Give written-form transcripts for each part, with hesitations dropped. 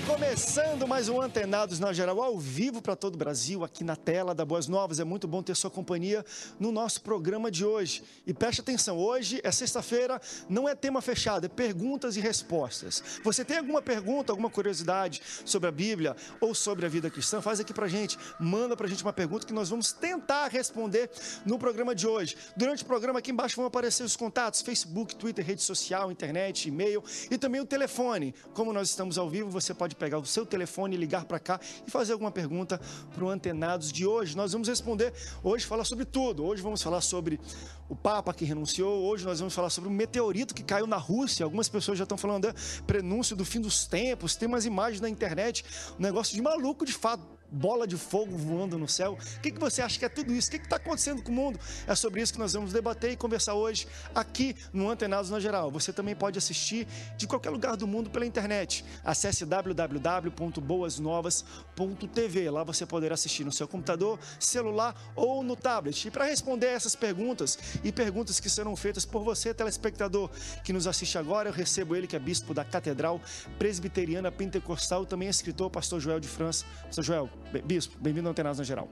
Começando mais um Antenados na Geral, ao vivo para todo o Brasil, aqui na tela da Boas Novas. É muito bom ter sua companhia no nosso programa de hoje. E preste atenção, hoje é sexta-feira, não é tema fechado, é perguntas e respostas. Você tem alguma pergunta, alguma curiosidade sobre a Bíblia ou sobre a vida cristã? Faz aqui pra gente, manda pra gente uma pergunta que nós vamos tentar responder no programa de hoje. Durante o programa, aqui embaixo vão aparecer os contatos, Facebook, Twitter, rede social, internet, e-mail e também o telefone. Como nós estamos ao vivo, você pode pegar o seu telefone, ligar para cá e fazer alguma pergunta para o Antenados de hoje. Nós vamos responder, hoje falar sobre tudo. Hoje vamos falar sobre o Papa que renunciou, hoje nós vamos falar sobre o meteorito que caiu na Rússia. Algumas pessoas já estão falando prenúncio do fim dos tempos, tem umas imagens na internet, um negócio de maluco de fato. Bola de fogo voando no céu. O que você acha que é tudo isso? O que está acontecendo com o mundo? É sobre isso que nós vamos debater e conversar hoje aqui no Antenados na Geral. Você também pode assistir de qualquer lugar do mundo pela internet. Acesse www.boasnovas.tv. Lá você poderá assistir no seu computador, celular ou no tablet. E para responder essas perguntas e perguntas que serão feitas por você, telespectador que nos assiste agora, eu recebo ele que é bispo da Catedral Presbiteriana Pentecostal, também é escritor, pastor Joel de França. Pastor Joel, bispo, bem-vindo ao Antenados na Geral.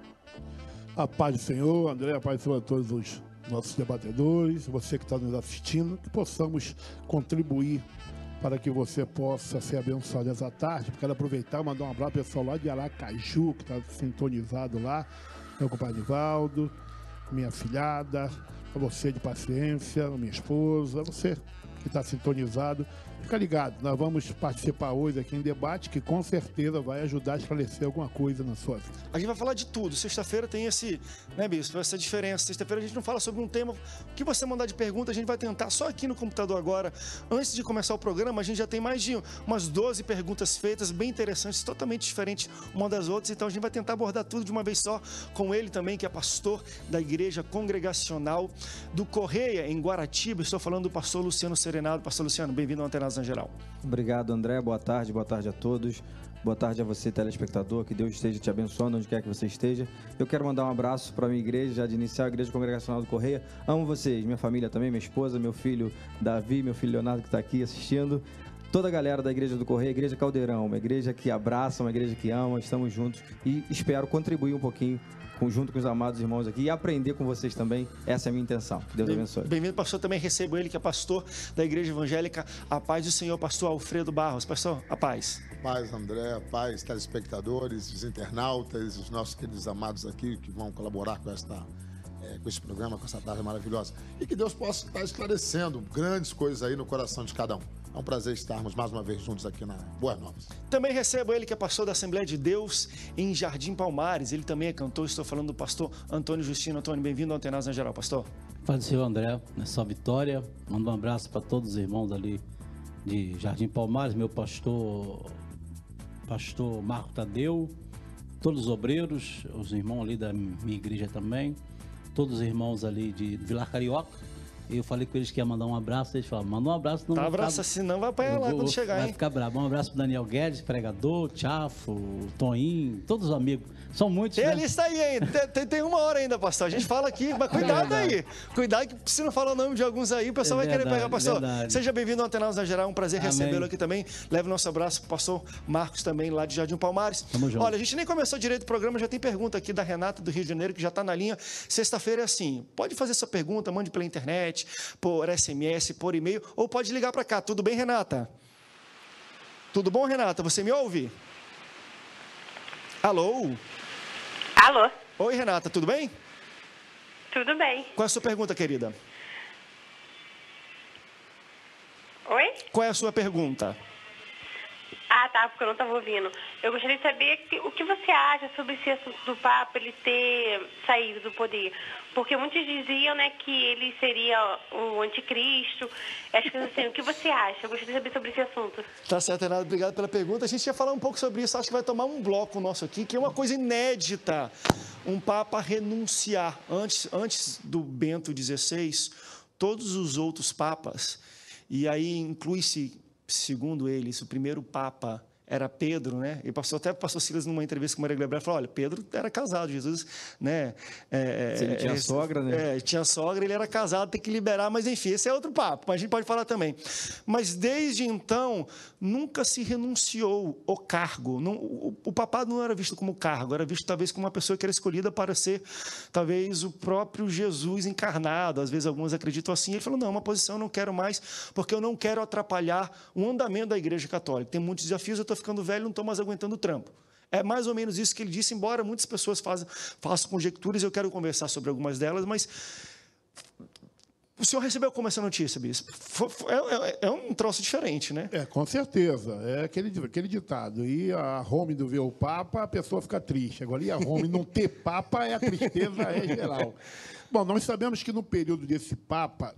A paz do Senhor, André, a paz do Senhor a todos os nossos debatedores, você que está nos assistindo, que possamos contribuir para que você possa ser abençoado essa tarde. Quero aproveitar e mandar um abraço ao pessoal lá de Aracaju, que está sintonizado lá, meu compadre Valdo, minha filhada, a você de paciência, a minha esposa, você que está sintonizado. Fica ligado, nós vamos participar hoje aqui em debate que com certeza vai ajudar a esclarecer alguma coisa na sua vida. A gente vai falar de tudo. Sexta-feira tem esse, né, bispo, essa diferença. Sexta-feira a gente não fala sobre um tema. O que você mandar de pergunta, a gente vai tentar só aqui no computador agora. Antes de começar o programa, a gente já tem mais de umas 12 perguntas feitas, bem interessantes, totalmente diferentes uma das outras. Então a gente vai tentar abordar tudo de uma vez só com ele também, que é pastor da Igreja Congregacional do Correia, em Guaratiba. Estou falando do pastor Luciano Serenado. Pastor Luciano, bem-vindo ao Antenados na Geral. Obrigado, André. Boa tarde a todos. Boa tarde a você, telespectador. Que Deus esteja te abençoando onde quer que você esteja. Eu quero mandar um abraço para a minha igreja, já de iniciar a Igreja Congregacional do Correia. Amo vocês, minha família também, minha esposa, meu filho Davi, meu filho Leonardo que está aqui assistindo. Toda a galera da Igreja do Correia, Igreja Caldeirão, uma igreja que abraça, uma igreja que ama, estamos juntos e espero contribuir um pouquinho junto com os amados irmãos aqui e aprender com vocês também. Essa é a minha intenção. Deus abençoe. Bem-vindo, pastor. Também recebo ele, que é pastor da Igreja Evangélica A Paz do Senhor, pastor Alfredo Barros. Pastor, a paz. Paz, André, a paz, telespectadores, os internautas, os nossos queridos amados aqui que vão colaborar com esse programa, com essa tarde maravilhosa. E que Deus possa estar esclarecendo grandes coisas aí no coração de cada um. É um prazer estarmos mais uma vez juntos aqui na Boas Novas. Também recebo ele, que é pastor da Assembleia de Deus em Jardim Palmares. Ele também é cantor. Estou falando do pastor Antônio Justino. Antônio, bem-vindo ao Antenados na Geral, pastor. Paz do Senhor, André, nessa vitória. Mando um abraço para todos os irmãos ali de Jardim Palmares, meu pastor Marco Tadeu, todos os obreiros, os irmãos ali da minha igreja também, todos os irmãos ali de Vilar Carioca. Eu falei com eles que ia mandar um abraço, eles falaram, manda um abraço. Não, tá, abraça, senão vai apanhar lá quando chegar, hein? Vai ficar bravo. Um abraço pro Daniel Guedes, pregador, Tchafo, Toinho, todos os amigos. São muitos, tem né? a lista aí ainda, tem uma hora ainda, pastor. A gente fala aqui, mas cuidado aí. Cuidado que se não falar o nome de alguns aí, o pessoal vai querer pegar, pastor. Seja bem-vindo ao Antenados na Geral, um prazer recebê-lo aqui também. Leve nosso abraço pro pastor Marcos também, lá de Jardim Palmares. Tamo junto. Olha, a gente nem começou direito o programa, já tem pergunta aqui da Renata do Rio de Janeiro, que já tá na linha. Sexta-feira é assim, pode fazer sua pergunta, mande pela internet, por SMS, por e-mail, ou pode ligar para cá. Tudo bem, Renata? Tudo bom, Renata? Você me ouve? Alô? Alô? Oi, Renata, tudo bem? Tudo bem. Qual é a sua pergunta, querida? Oi? Qual é a sua pergunta? Ah, tá, porque eu não estava ouvindo. Eu gostaria de saber o que você acha sobre esse assunto do Papa, ele ter saído do poder. Porque muitos diziam, né, que ele seria o anticristo. Acho que assim, o que você acha? Eu gostaria de saber sobre esse assunto. Tá certo, Renata, obrigado pela pergunta. A gente ia falar um pouco sobre isso, acho que vai tomar um bloco nosso aqui, que é uma coisa inédita. Um Papa renunciar. Antes do Bento XVI, todos os outros papas, e aí inclui-se, segundo eles, o primeiro Papa era Pedro, né? E até o pastor Silas, numa entrevista com Maria Gleber, falou, olha, Pedro era casado, Jesus, né? Se ele tinha sogra, né? Tinha sogra, ele era casado, tem que liberar, mas enfim, esse é outro papo, mas a gente pode falar também. Mas desde então, nunca se renunciou ao cargo. O papado não era visto como cargo, era visto talvez como uma pessoa que era escolhida para ser, talvez, o próprio Jesus encarnado. Às vezes alguns acreditam assim. Ele falou, não, uma posição eu não quero mais, porque eu não quero atrapalhar o andamento da Igreja Católica. Tem muitos desafios, eu estou ficando velho, não estou mais aguentando o trampo. É mais ou menos isso que ele disse, embora muitas pessoas façam conjecturas, eu quero conversar sobre algumas delas, mas o senhor recebeu como essa notícia, bispo? É um troço diferente, né? Com certeza. É aquele ditado. E a Rome não ver o Papa, a pessoa fica triste. Agora, e a Rome não ter Papa, a tristeza é geral. Bom, nós sabemos que no período desse Papa,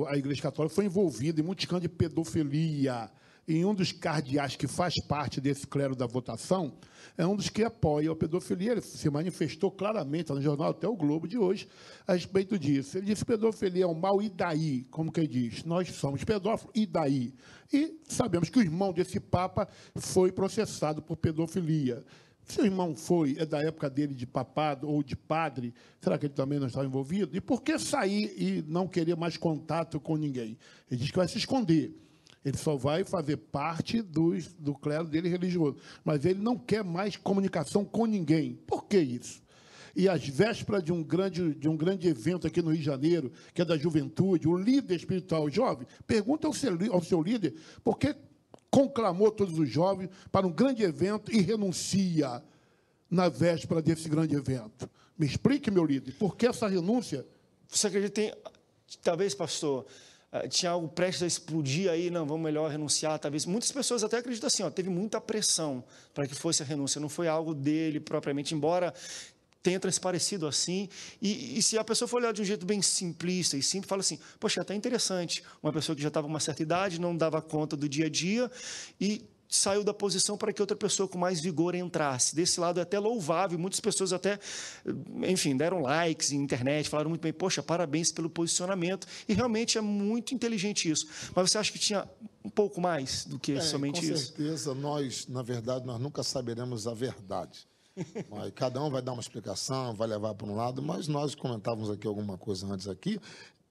a Igreja Católica foi envolvida em muitos casos de pedofilia. E um dos cardeais que faz parte desse clero da votação é um dos que apoia a pedofilia. Ele se manifestou claramente no jornal até o Globo de hoje a respeito disso. Ele disse que pedofilia é um mal, e daí? Como que ele diz? Nós somos pedófilos, e daí? E sabemos que o irmão desse Papa foi processado por pedofilia. Se o irmão é da época dele de papado ou de padre, será que ele também não estava envolvido? E por que sair e não querer mais contato com ninguém? Ele diz que vai se esconder. Ele só vai fazer parte do clero dele religioso. Mas ele não quer mais comunicação com ninguém. Por que isso? E às vésperas de um grande evento aqui no Rio de Janeiro, que é da juventude, o líder espiritual jovem, pergunta ao seu líder por que conclamou todos os jovens para um grande evento e renuncia na véspera desse grande evento. Me explique, meu líder, por que essa renúncia? Você acredita talvez, pastor, tinha algo prestes a explodir aí, não, vamos melhor renunciar, talvez. Muitas pessoas até acreditam assim, teve muita pressão para que fosse a renúncia, não foi algo dele propriamente, embora tenha transparecido assim. E se a pessoa for olhar de um jeito bem simplista e simples, fala assim, poxa, até interessante, uma pessoa que já estava com uma certa idade, não dava conta do dia a dia e saiu da posição para que outra pessoa com mais vigor entrasse. Desse lado é até louvável, muitas pessoas até, enfim, deram likes na internet, falaram muito bem, poxa, parabéns pelo posicionamento, e realmente é muito inteligente isso. Mas você acha que tinha um pouco mais do que somente isso? Com certeza, na verdade, nós nunca saberemos a verdade. Mas cada um vai dar uma explicação, vai levar para um lado, mas nós comentávamos aqui alguma coisa antes aqui.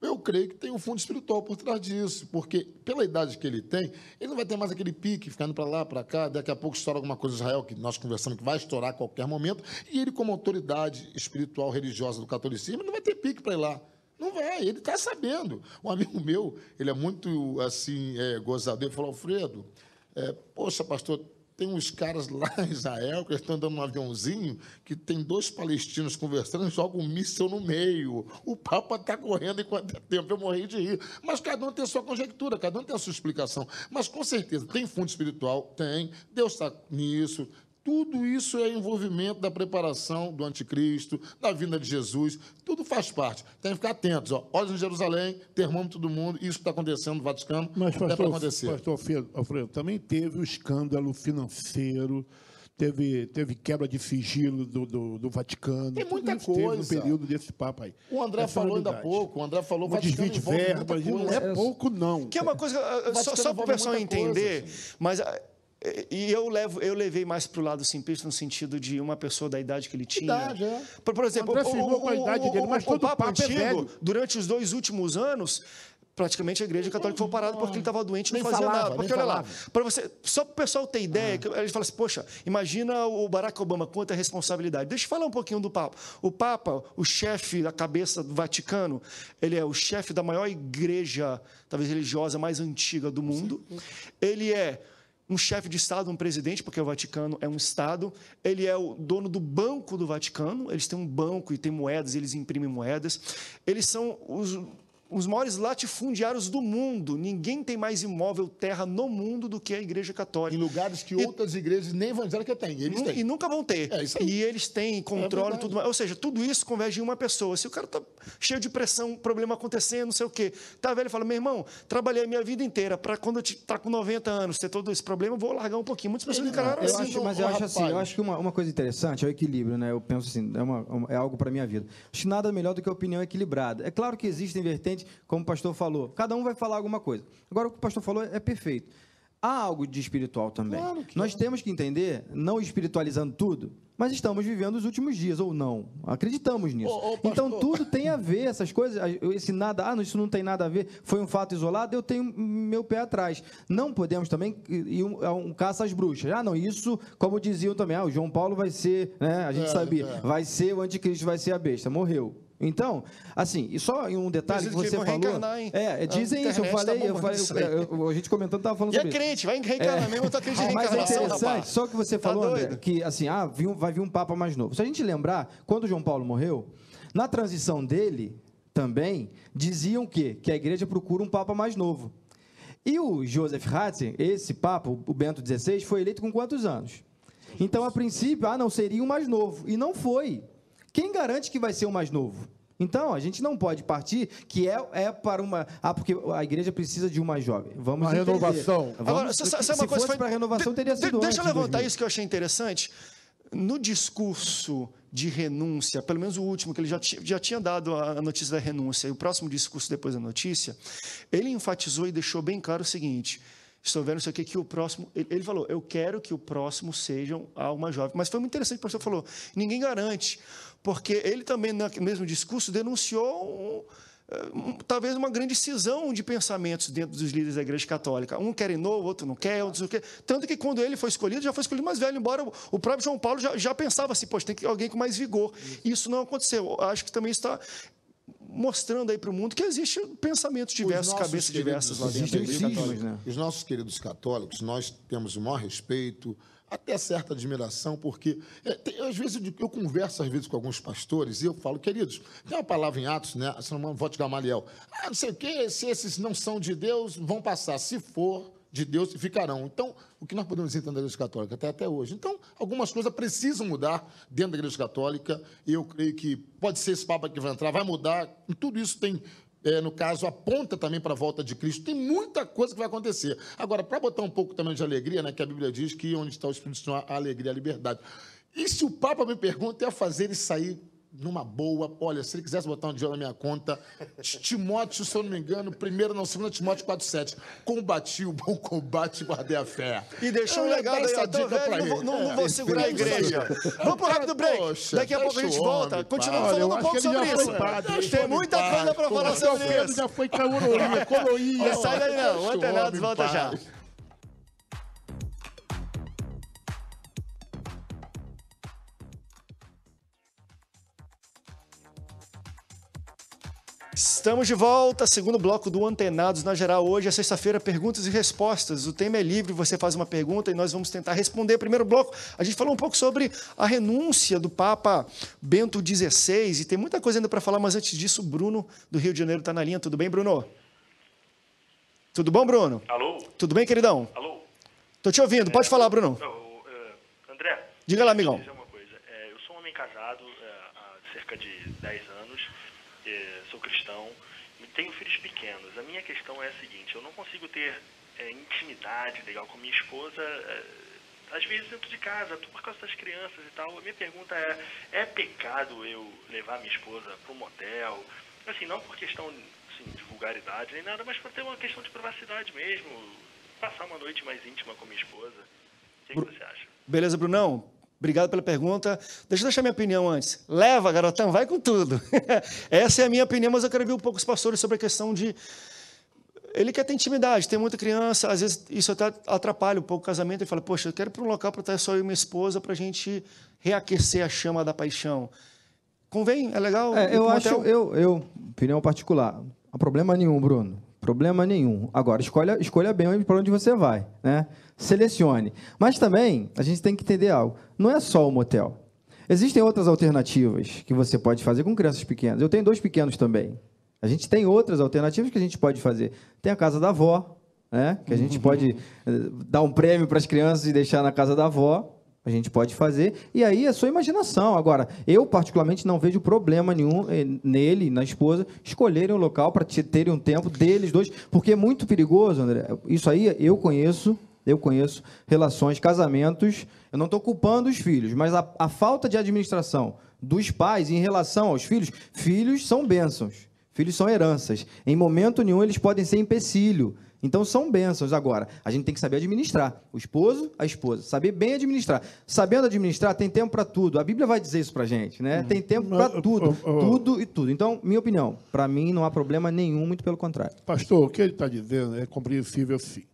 Eu creio que tem um fundo espiritual por trás disso, porque pela idade que ele tem, ele não vai ter mais aquele pique, ficando para lá, para cá, daqui a pouco estoura alguma coisa em Israel, que nós conversamos que vai estourar a qualquer momento, e ele, como autoridade espiritual religiosa do catolicismo, não vai ter pique para ir lá. Não vai, ele está sabendo. Um amigo meu, ele é muito, assim, gozador, ele falou, Alfredo, poxa, pastor, tem uns caras lá em Israel que estão andando num aviãozinho que tem 2 palestinos conversando e jogam um míssil no meio. O Papa está correndo enquanto é tempo. Eu morri de rir. Mas cada um tem a sua conjectura, cada um tem a sua explicação. Mas, com certeza, tem fundo espiritual? Tem. Deus está nisso. Tudo isso é envolvimento da preparação do anticristo, da vinda de Jesus, tudo faz parte. Tem que ficar atentos. Olhos em Jerusalém, termômetro do mundo, isso que está acontecendo no Vaticano, mas, não é para acontecer. Pastor Alfredo, também teve o escândalo financeiro, teve quebra de sigilo do Vaticano. Tem muita coisa. Teve no período desse Papa aí. O André falou ainda há pouco, o André falou, o desvio de verbas, não é pouco, não. Que é uma coisa, só para o pessoal entender, mas... E eu levei mais para o lado simplista, no sentido de uma pessoa da idade que ele tinha. Idade, Por exemplo, com a idade dele, mas todo o Papa Antigo, velho, durante os 2 últimos anos, praticamente a Igreja Católica foi parada porque ele estava doente e não fazia nada. Porque olha lá, só para o pessoal ter ideia, ele fala assim, poxa, imagina o Barack Obama, quanta responsabilidade. Deixa eu falar um pouquinho do Papa. O Papa, o chefe da cabeça do Vaticano, ele é o chefe da maior igreja, talvez religiosa, mais antiga do mundo. Ele é um chefe de Estado, um presidente, porque o Vaticano é um Estado. Ele é o dono do Banco do Vaticano. Eles têm um banco e têm moedas, eles imprimem moedas. Eles são os maiores latifundiários do mundo. Ninguém tem mais imóvel, terra no mundo do que a Igreja Católica. Em lugares que outras igrejas nem evangélicas têm. Eles têm. E nunca vão ter. E eles têm controle, tudo mais. Ou seja, tudo isso converge em uma pessoa. Se o cara está cheio de pressão, problema acontecendo, não sei o quê, tá velho, fala, meu irmão, trabalhei a minha vida inteira para quando eu estar com 90 anos, ter todo esse problema, vou largar um pouquinho. Muitas pessoas encararam assim. Eu acho que uma coisa interessante é o equilíbrio, né? Eu penso assim, é algo para a minha vida. Acho que nada melhor do que a opinião equilibrada. É claro que existem vertentes, como o pastor falou, cada um vai falar alguma coisa. Agora, o que o pastor falou é perfeito. há algo de espiritual também. Claro que Nós temos que entender, não espiritualizando tudo, mas estamos vivendo os últimos dias, ou não. Acreditamos nisso. Então, tudo tem a ver, essas coisas. Esse nada, isso não tem nada a ver, foi um fato isolado, eu tenho meu pé atrás. Não podemos também ir um caça às bruxas. Não, isso, como diziam também, o João Paulo vai ser, né, a gente sabia, vai ser o anticristo, vai ser a besta. Morreu. Então, assim, e só um detalhe que você falou. Dizem isso, a gente comentando estava falando sobre isso. E é crente, vai reencarnar mesmo, eu tô acreditando em reencarnação. Mas é interessante, rapaz. só que você falou, André, que assim, vai vir um Papa mais novo. Se a gente lembrar, quando João Paulo morreu, na transição dele também, diziam que a igreja procura um Papa mais novo. E o Joseph Ratzinger, esse Papa, o Bento XVI, foi eleito com quantos anos? Então, a princípio, não seria o mais novo. E não foi. Quem garante que vai ser o mais novo? Então, a gente não pode partir que é para uma... porque a igreja precisa de um mais jovem. Vamos uma entender. renovação. Agora, se fosse para renovação, teria sido Deixa eu levantar 2000. isso que eu achei interessante. No discurso de renúncia, pelo menos o último, que ele já tinha dado a notícia da renúncia, e o próximo discurso depois da notícia, ele enfatizou e deixou bem claro o seguinte... Estou vendo isso aqui, que o próximo... Ele falou, eu quero que o próximo seja alma jovem. Mas foi muito interessante o que o pastor falou. Ninguém garante, porque ele também, no mesmo discurso, denunciou talvez uma grande cisão de pensamentos dentro dos líderes da Igreja Católica. Um quer novo, outro não quer, outro não quer. Tanto que, quando ele foi escolhido, já foi escolhido mais velho, embora o próprio João Paulo já pensava assim, poxa, tem que alguém com mais vigor. Isso não aconteceu. Acho que também está... mostrando aí para o mundo que existe pensamentos diversos, cabeças diversas lá dentro da Igreja Católica. Né? Os nossos queridos católicos, nós temos o maior respeito, até certa admiração, porque às vezes eu converso com alguns pastores e eu falo, queridos, tem uma palavra em Atos, né? Se não me engano, voto de Gamaliel. Não sei o quê, se esses não são de Deus, vão passar. Se for de Deus, ficarão. Então, o que nós podemos entender da Igreja Católica até hoje? Então, algumas coisas precisam mudar dentro da Igreja Católica, e eu creio que pode ser esse Papa que vai entrar, vai mudar, e tudo isso tem, no caso, aponta também para a volta de Cristo. Tem muita coisa que vai acontecer. Agora, para botar um pouco também de alegria, né, que a Bíblia diz que onde está o Espírito Santo, a alegria, a liberdade. E se o Papa me pergunta, é fazer ele sair numa boa, olha, se ele quisesse botar um dinheiro na minha conta, Timóteo, se eu não me engano, 2 Timóteo 4,7, combati o bom combate e guardei a fé. E deixou um legado aí, tô velho, não vou segurar a igreja. Vamos pro rápido break. Poxa, daqui a pouco a gente volta, continuamos Olha, eu falando um acho pouco que ele já sobre foi isso. padre, Tem muita coisa para falar sobre Pedro isso. já foi coroinha. Não sai daí não, o Antenados volta já. Estamos de volta, segundo bloco do Antenados na Geral. Hoje é sexta-feira, perguntas e respostas. O tema é livre, você faz uma pergunta e nós vamos tentar responder. Primeiro bloco, a gente falou um pouco sobre a renúncia do Papa Bento XVI e tem muita coisa ainda para falar, mas antes disso, o Bruno, do Rio de Janeiro, está na linha. Tudo bem, Bruno? Tudo bom, Bruno? Alô? Tudo bem, queridão? Alô? Tô te ouvindo, pode falar, Bruno. André? Diga lá, amigão. Deixa eu dizer uma coisa. Eu sou um homem casado há cerca de 10 anos. Sou cristão e tenho filhos pequenos. A minha questão é a seguinte, eu não consigo ter intimidade legal com minha esposa, às vezes dentro de casa, por causa das crianças e tal. A minha pergunta é pecado eu levar minha esposa para um motel? Assim, não por questão de vulgaridade nem nada, mas para ter uma questão de privacidade mesmo, passar uma noite mais íntima com minha esposa. O que você acha? Beleza, Brunão? Obrigado pela pergunta. Deixa eu deixar minha opinião antes. Leva, garotão, vai com tudo. Essa é a minha opinião, mas eu quero ouvir um pouco os pastores sobre a questão de... Ele quer ter intimidade, tem muita criança, às vezes isso até atrapalha um pouco o casamento. Ele fala, poxa, eu quero ir para um local para estar só eu e minha esposa para a gente reaquecer a chama da paixão. Convém? É legal? Eu acho, opinião particular, não há problema nenhum, Bruno. Problema nenhum. Agora, escolha bem para onde você vai, né? Selecione. Mas também, a gente tem que entender algo. Não é só o motel. Existem outras alternativas que você pode fazer com crianças pequenas. Eu tenho 2 pequenos também. A gente tem outras alternativas que a gente pode fazer. Tem a casa da avó, né? Que a gente pode dar um prêmio para as crianças e deixar na casa da avó. A gente pode fazer, e aí é sua imaginação. Agora, eu particularmente não vejo problema nenhum nele, na esposa, escolherem um local para terem um tempo deles dois, porque é muito perigoso, André. Isso aí eu conheço relações, casamentos, eu não estou culpando os filhos, mas a falta de administração dos pais em relação aos filhos são bênçãos, filhos são heranças. Em momento nenhum eles podem ser empecilho. Então, são bênçãos. Agora, a gente tem que saber administrar. O esposo, a esposa. Saber bem administrar. Sabendo administrar, tem tempo para tudo. A Bíblia vai dizer isso para a gente, né? Tem tempo para tudo. Tudo e tudo. Então, minha opinião, para mim não há problema nenhum, muito pelo contrário. Pastor, o que ele está dizendo é compreensível, sim.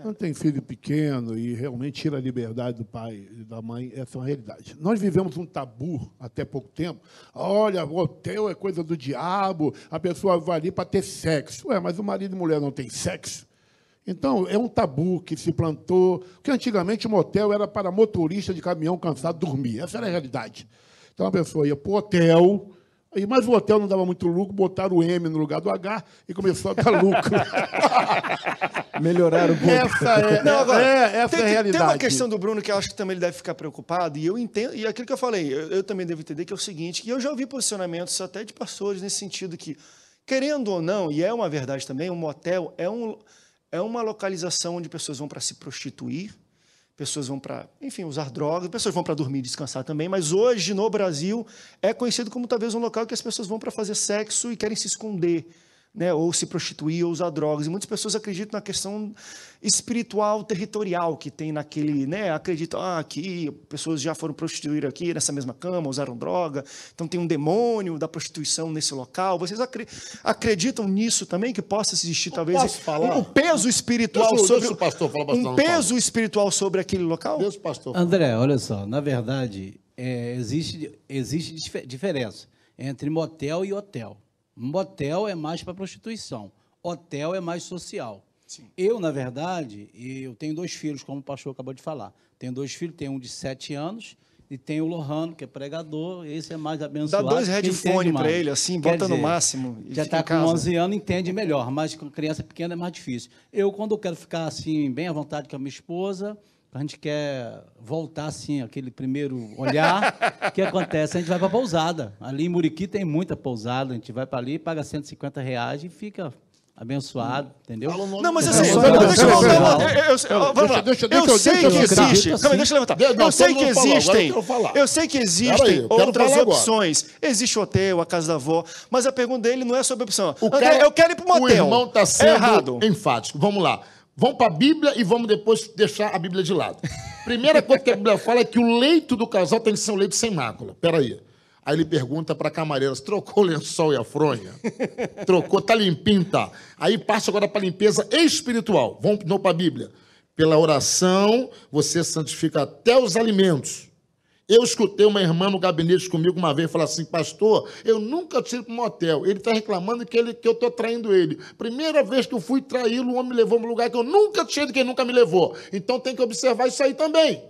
Não tem filho pequeno e realmente tira a liberdade do pai e da mãe, essa é uma realidade. Nós vivemos um tabu até pouco tempo. Olha, o hotel é coisa do diabo, a pessoa vai ali para ter sexo. Mas o marido e a mulher não tem sexo? Então, é um tabu que se plantou, porque antigamente o motel era para motorista de caminhão cansado dormir. Essa era a realidade. Então, a pessoa ia para o hotel, mas o hotel não dava muito lucro, botaram o M no lugar do H e começou a dar lucro. Melhoraram um pouco. Essa é a realidade. Tem uma questão do Bruno que eu acho que também ele deve ficar preocupado, e eu entendo, e aquilo que eu falei, eu também devo entender que é o seguinte, que eu já ouvi posicionamentos até de pastores nesse sentido que, querendo ou não, e é uma verdade também, um motel é uma localização onde pessoas vão para se prostituir, pessoas vão para, enfim, usar drogas, pessoas vão para dormir e descansar também, mas hoje, no Brasil, é conhecido como talvez um local que as pessoas vão para fazer sexo e querem se esconder, né, ou se prostituir ou usar drogas. E muitas pessoas acreditam na questão espiritual, territorial que tem naquele, né, acreditam, aqui pessoas já foram prostituir aqui nessa mesma cama, usaram droga, então tem um demônio da prostituição nesse local. Vocês acreditam nisso também, que possa existir talvez um peso espiritual espiritual sobre aquele local? Deus, pastor. André, olha só, na verdade, existe diferença entre motel e hotel. Motel é mais para prostituição, hotel é mais social. Sim. Eu, na verdade, eu tenho 2 filhos, como o pastor acabou de falar. Tenho 2 filhos, tenho um de 7 anos e tenho o Lohano, que é pregador, esse é mais abençoado. Dá 2 headphones para ele, assim, bota no máximo. Já está com 11 anos, entende melhor, mas com criança pequena é mais difícil. Eu, quando eu quero ficar assim, bem à vontade com a minha esposa, a gente quer voltar assim, aquele primeiro olhar, o que acontece? A gente vai para a pousada. Ali em Muriqui tem muita pousada, a gente vai para ali, paga R$150 e fica abençoado, entendeu? Não, mas assim, deixa eu voltar. Eu sei que existe. Deixa eu levantar. Eu sei que existem outras opções. Existe o hotel, a casa da avó, mas a pergunta dele não é sobre a opção. Eu quero ir para o motel. O irmão está sendo enfático. Vamos lá. Vamos para a Bíblia e vamos depois deixar a Bíblia de lado. Primeira coisa que a Bíblia fala é que o leito do casal tem que ser um leito sem mácula. Peraí. Aí ele pergunta para a camareira, trocou o lençol e a fronha? Trocou, tá limpinho, tá. Aí passa agora para a limpeza espiritual. Vamos para a Bíblia. Pela oração, você santifica até os alimentos. Eu escutei uma irmã no gabinete comigo uma vez falar assim, pastor, eu nunca tive para um motel. Ele está reclamando que eu estou traindo ele. Primeira vez que eu fui traí-lo, o homem me levou para um lugar que eu nunca tinha ido, que ele nunca me levou. Então tem que observar isso aí também.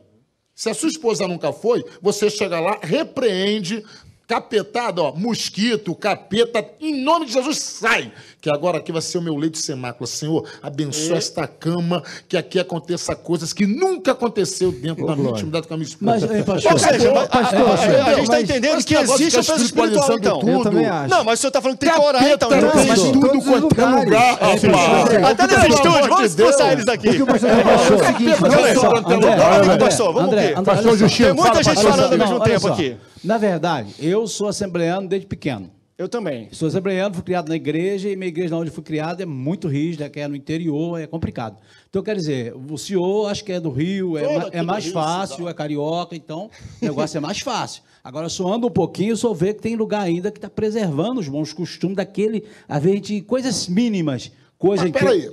Se a sua esposa nunca foi, você chega lá, repreende, capetada, mosquito, capeta, em nome de Jesus, sai! Que agora aqui vai ser o meu leito sem mácula. Senhor, abençoa esta cama, que aqui aconteça coisas que nunca aconteceu dentro da minha intimidade com a minha esposa. Mas, pastor, a gente está entendendo que existe o peso espiritual, então. Eu também acho. Não, mas o senhor está falando que tem que orar, então. Mas tudo quanto é lugar, até nesse estúdio, vamos expulsar eles daqui. Pastor Justino, tem muita gente falando ao mesmo tempo aqui. Na verdade, eu sou assembleano desde pequeno. Eu também. Sou assembleano, fui criado na igreja, e minha igreja onde fui criado é muito rígida, que é no interior, é complicado. Então, quer dizer, o senhor acho que é do Rio, é mais fácil, é carioca, então o negócio é mais fácil. Agora, soando um pouquinho, só vê que tem lugar ainda que está preservando os bons costumes daquele, a ver, de coisas mínimas. Coisa peraí,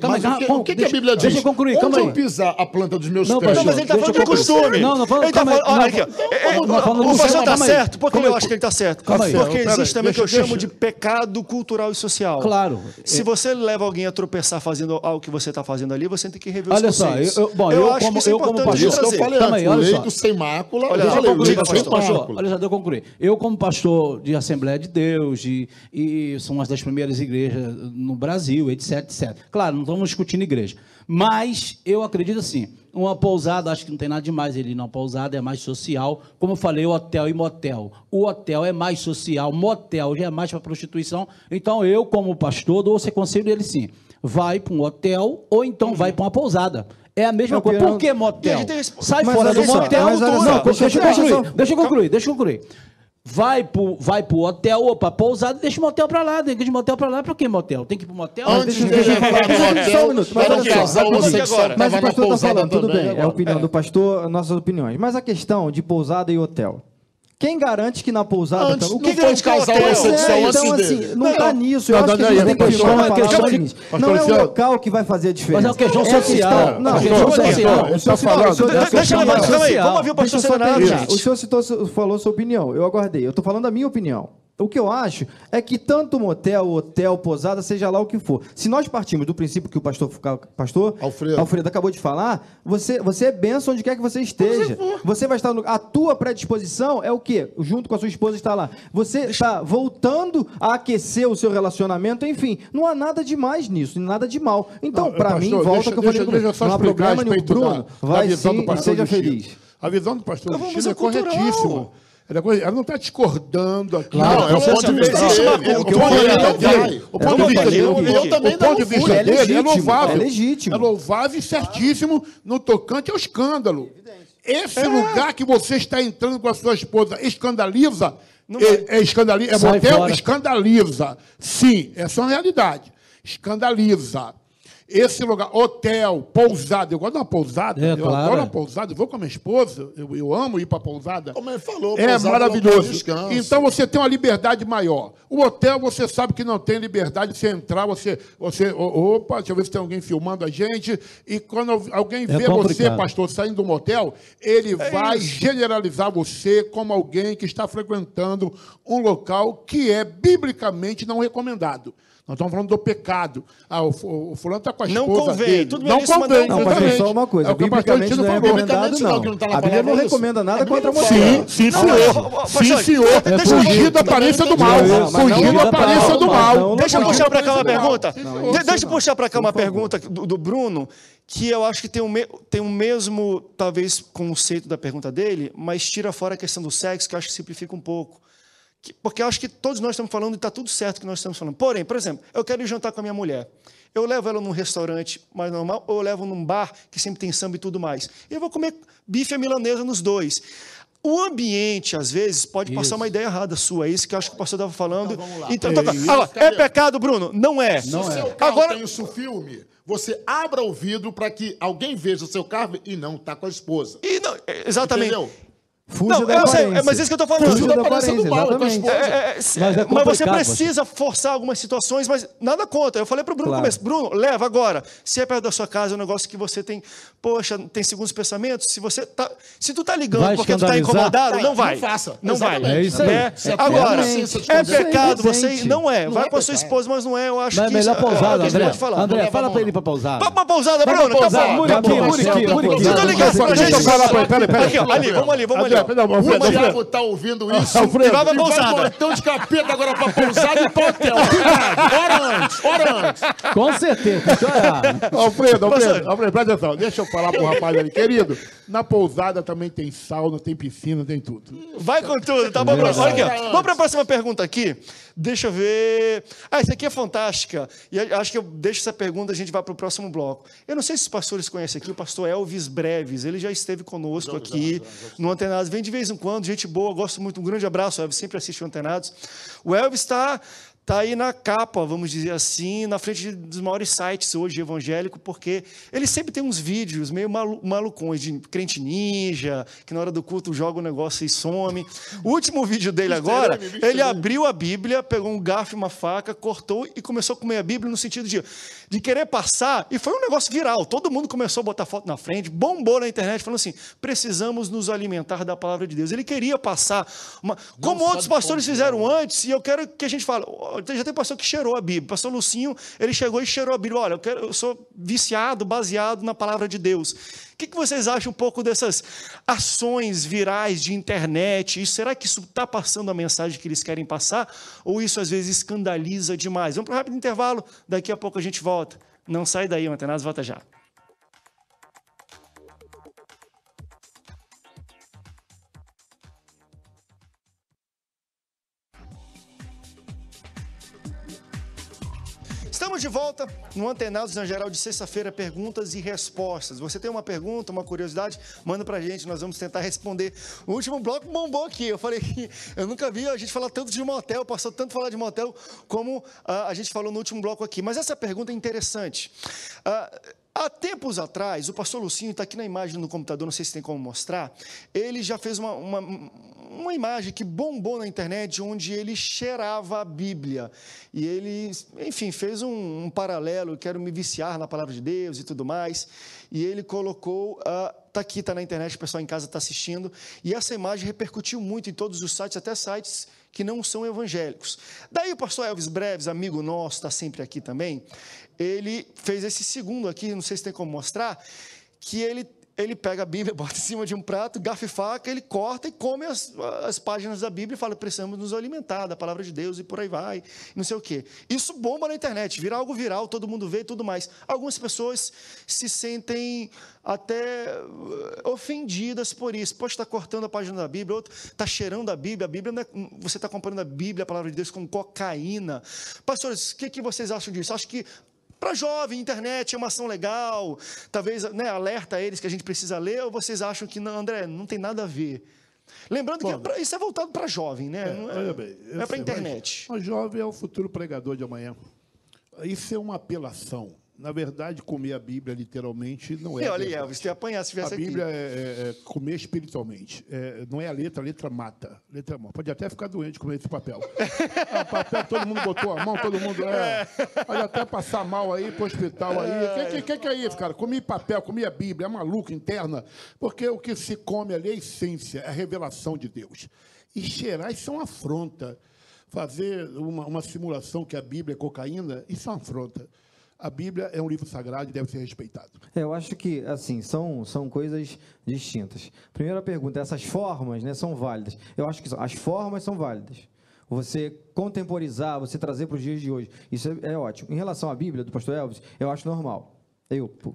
o que a Bíblia diz? Deixa eu concluir, calma aí. Onde eu pisar a planta dos meus pés? Não, mas ele está falando de costume. Não falando... Ele está falando... O pastor está certo? Porque eu acho que ele está certo. Porque existe também o que eu chamo de pecado cultural e social. Claro. Se você leva alguém a tropeçar fazendo algo que você está fazendo ali, você tem que rever os conceitos. Eu acho que isso é importante de trazer. O leito sem mácula... Deixa eu concluir. Eu, como pastor de Assembleia de Deus, e sou uma das primeiras igrejas no Brasil, etc. Claro, não estamos discutindo igreja. Mas eu acredito assim, uma pousada, acho que não tem nada demais ali, não. Pousada é mais social. Como eu falei, hotel e motel. O hotel é mais social, motel já é mais para prostituição. Então eu, como pastor, dou esse conselho dele sim. Vai para um hotel ou então vai para uma pousada. É a mesma coisa. Por que motel? Sai fora do motel. Deixa eu concluir. vai pro hotel ou pra pousada, deixa o motel pra lá. Deixa o motel pra lá, pra que motel? Tem que ir pro motel? Antes de falar do hotel, Só um minuto, era um casal homossexual que Mas o tava na pastor está pousada falando, tudo também bem, é a agora. opinião do pastor, nossas opiniões. Mas a questão de pousada e hotel. Quem garante que na pousada... Antes, o não que foi um casal é, homossexual então, antes assim, dele. não tá nisso. Eu Não, acho que não, a gente não, tem que pastor, falar uma o questão seguinte, que- não é o pastor, local que vai fazer a diferença. Mas é uma questão a social. Não, É uma questão questão social. Ele está falando... Deixa eu levantar, calma aí. Vamos ouvir o pastor Deixa eu só Senato, terminar. gente. O senhor falou sua opinião. Eu aguardei. Eu estou falando a minha opinião. O que eu acho é que tanto motel, hotel, pousada, seja lá o que for. Se nós partimos do princípio que o pastor Alfredo acabou de falar, você é bênção onde quer que você esteja. Você vai estar a tua predisposição é o quê? Junto com a sua esposa está lá. Você está voltando a aquecer o seu relacionamento, enfim. Não há nada demais nisso, nada de mal. Então, para mim, volta que eu falei Deixa eu só não há explicar a problema nenhum. respeito Bruno, da vai visão sim do e pastor seja Justino. feliz. A visão do pastor Vamos Justino é fazer cultural. corretíssima. Ela não está discordando aqui. Não, é o ponto de vista Existe uma dele. cultura, O ponto de vista não vai. dele. O ponto de vista dele, Eu também o ponto de vista É dele é legítimo, louvável. é legítimo. É louvável e certíssimo no tocante ao escândalo. Esse lugar que você está entrando com a sua esposa escandaliza? É Sai motel? fora. Escandaliza. Sim, essa é uma realidade. Escandaliza. Esse lugar, hotel, pousada, eu gosto de uma pousada, É, eu claro. adoro uma pousada, eu vou com a minha esposa, eu amo ir para pousada. Como ele falou, É pousada é local de maravilhoso. descanso. Então você tem uma liberdade maior. O hotel, você sabe que não tem liberdade de você entrar, opa, deixa eu ver se tem alguém filmando a gente. E quando alguém vê você, complicado. pastor, saindo do motel, ele vai generalizar você como alguém que está frequentando um local que é biblicamente não recomendado. Nós estamos falando do pecado. O fulano está com a Não esposa convém. dele. Tudo bem, Não isso, mas convém, Não, exatamente. mas só uma coisa. É o que o pastor Biblicamente Tino não é falou. recomendado, Biblicamente não, não. que não tá na A Bíblia não palavra isso. recomenda nada contra a mulher. Sim, senhor. Sim, senhor. Fugir da aparência do mal. Fugir da aparência do mal. Deixa eu Não, puxar para cá uma pergunta. Não, Deixa eu puxar para cá uma pergunta do Bruno, que eu acho que tem o mesmo, talvez, conceito da pergunta dele, mas tira fora a questão do sexo, que eu acho que simplifica um pouco. Porque eu acho que todos nós estamos falando e está tudo certo que nós estamos falando. Porém, por exemplo, eu quero ir jantar com a minha mulher. Eu levo ela num restaurante mais normal, ou eu levo num bar que sempre tem samba e tudo mais. E eu vou comer bife à milanesa nos dois. O ambiente, às vezes, pode passar uma ideia errada sua. É isso que eu acho que o pastor estava falando. Então, vamos lá. Então, agora, é pecado, Bruno? Não é. Se o seu carro Agora, tem isso filme, você abra o vidro para que alguém veja o seu carro e não está com a esposa. e não, exatamente. Entendeu? Fuja Não, da eu sei, aparência. mas é isso que eu estou falando. Fuja da aparência aparência, do mal, é com a exatamente. esposa. Mas é Mas você complicado, precisa forçar algumas situações, mas nada contra. Eu falei para o Bruno no Claro. começo, Bruno, leva agora. Se é perto da sua casa, é um negócio que você tem, poxa, tem segundos pensamentos, se tu tá ligando Vai porque tu tá escandalizar? incomodado, Tá, não vai. não faça. Não vai. Exatamente. É isso aí. Né? Se é Agora, consciência de é consciência. pecado, você Gente. não é. Não Vai é com a sua pecado. esposa, mas não é. Eu acho Mas é que melhor isso pousada, que a gente André. pode falar. André, fala pra ele ir pra pousada. Vamos pra pousada, Vai Bruno. pra pousada, acabou. Muriqui. Se tu ligasse pra gente... Deixa eu falar pra ele, peraí. Aqui, ó, ali, vamos ali. André, perdão, Alfredo, O Thiago tá ouvindo isso. Alfredo. Vai pra E vai pousada. botão de capeta agora pra pousada e pra hotel. Cuidado. Ora antes. Com certeza, tem que olhar. Alfredo, presta atenção. Deixa eu falar pro rapaz ali. Querido, na pousada também tem sauna, tem piscina, tem tudo. Vai com tudo, tá bom, Bruno? Olha aqui, ó. Vamos para a próxima pergunta aqui. Deixa eu ver. Essa aqui é fantástica. E acho que eu deixo essa pergunta, a gente vai para o próximo bloco. Eu não sei se os pastores conhecem aqui o pastor Elvis Breves. Ele já esteve conosco aqui no Antenados. Vem de vez em quando, gente boa, gosto muito. Um grande abraço, Elvis, sempre assiste o Antenados. O Elvis está aí na capa, vamos dizer assim, na frente dos maiores sites hoje evangélico, porque ele sempre tem uns vídeos meio malucões de crente ninja, que na hora do culto joga o negócio e some. O último vídeo dele agora, ele abriu a Bíblia, pegou um garfo e uma faca, cortou e começou a comer a Bíblia no sentido de querer passar, e foi um negócio viral. Todo mundo começou a botar foto na frente, bombou na internet, falando assim, precisamos nos alimentar da palavra de Deus. Ele queria passar, como outros pastores fizeram antes, e eu quero que a gente fale, já tem pastor que cheirou a Bíblia. Pastor Lucinho, ele chegou e cheirou a Bíblia. Olha, eu sou viciado, baseado na palavra de Deus. O que vocês acham um pouco dessas ações virais de internet? Será que isso está passando a mensagem que eles querem passar? Ou isso às vezes escandaliza demais? Vamos para um rápido intervalo, daqui a pouco a gente volta. Não sai daí, o Antenados volta já. Estamos de volta no Antenados na Geral de sexta-feira, perguntas e respostas. Você tem uma pergunta, uma curiosidade, manda pra gente, nós vamos tentar responder. O último bloco bombou aqui, eu falei que eu nunca vi a gente falar tanto de motel, passou tanto falar de motel como a gente falou no último bloco aqui. Mas essa pergunta é interessante. Há tempos atrás, o pastor Lucinho está aqui na imagem no computador, não sei se tem como mostrar, ele já fez uma imagem que bombou na internet, onde ele cheirava a Bíblia. E ele, enfim, fez um paralelo, quero me viciar na palavra de Deus e tudo mais. E ele colocou, está aqui, está na internet, o pessoal em casa está assistindo, e essa imagem repercutiu muito em todos os sites, até sites que não são evangélicos. Daí o pastor Elvis Breves, amigo nosso, está sempre aqui também, ele fez esse segundo aqui, não sei se tem como mostrar, que ele pega a Bíblia, bota em cima de um prato, garfo e faca, ele corta e come as páginas da Bíblia e fala, precisamos nos alimentar da palavra de Deus e por aí vai, não sei o quê. Isso bomba na internet, vira algo viral, todo mundo vê e tudo mais. Algumas pessoas se sentem até ofendidas por isso. Pode estar cortando a página da Bíblia, outro está cheirando a Bíblia não é, você está comparando a Bíblia, a palavra de Deus, com cocaína. Pastores, o que vocês acham disso? Acho que para jovem, internet é uma ação legal, talvez, né, alerta eles que a gente precisa ler, ou vocês acham que, não, André, não tem nada a ver? Lembrando que isso é voltado para jovem, né? Olha bem, não é para internet. Mas jovem é o futuro pregador de amanhã. Isso é uma apelação. Na verdade, comer a Bíblia, literalmente, não é. E olha, Elvis, te apanhar se tivesse aqui. A Bíblia é comer espiritualmente. Não é a letra mata. Letra morre. Pode até ficar doente comer esse papel. O papel, todo mundo botou a mão, todo mundo. Pode até passar mal aí pro hospital aí. Que é isso, cara? Comi papel, comi a Bíblia, é maluco, interna. Porque o que se come ali é a essência, é a revelação de Deus. E cheirar, isso é uma afronta. Fazer uma simulação que a Bíblia é cocaína, isso é uma afronta. A Bíblia é um livro sagrado e deve ser respeitado. Eu acho que, assim, são coisas distintas. Primeira pergunta, essas formas, né, são válidas? Eu acho que as formas são válidas. Você contemporizar, você trazer para os dias de hoje, isso é ótimo. Em relação à Bíblia, do pastor Elvis, eu acho normal.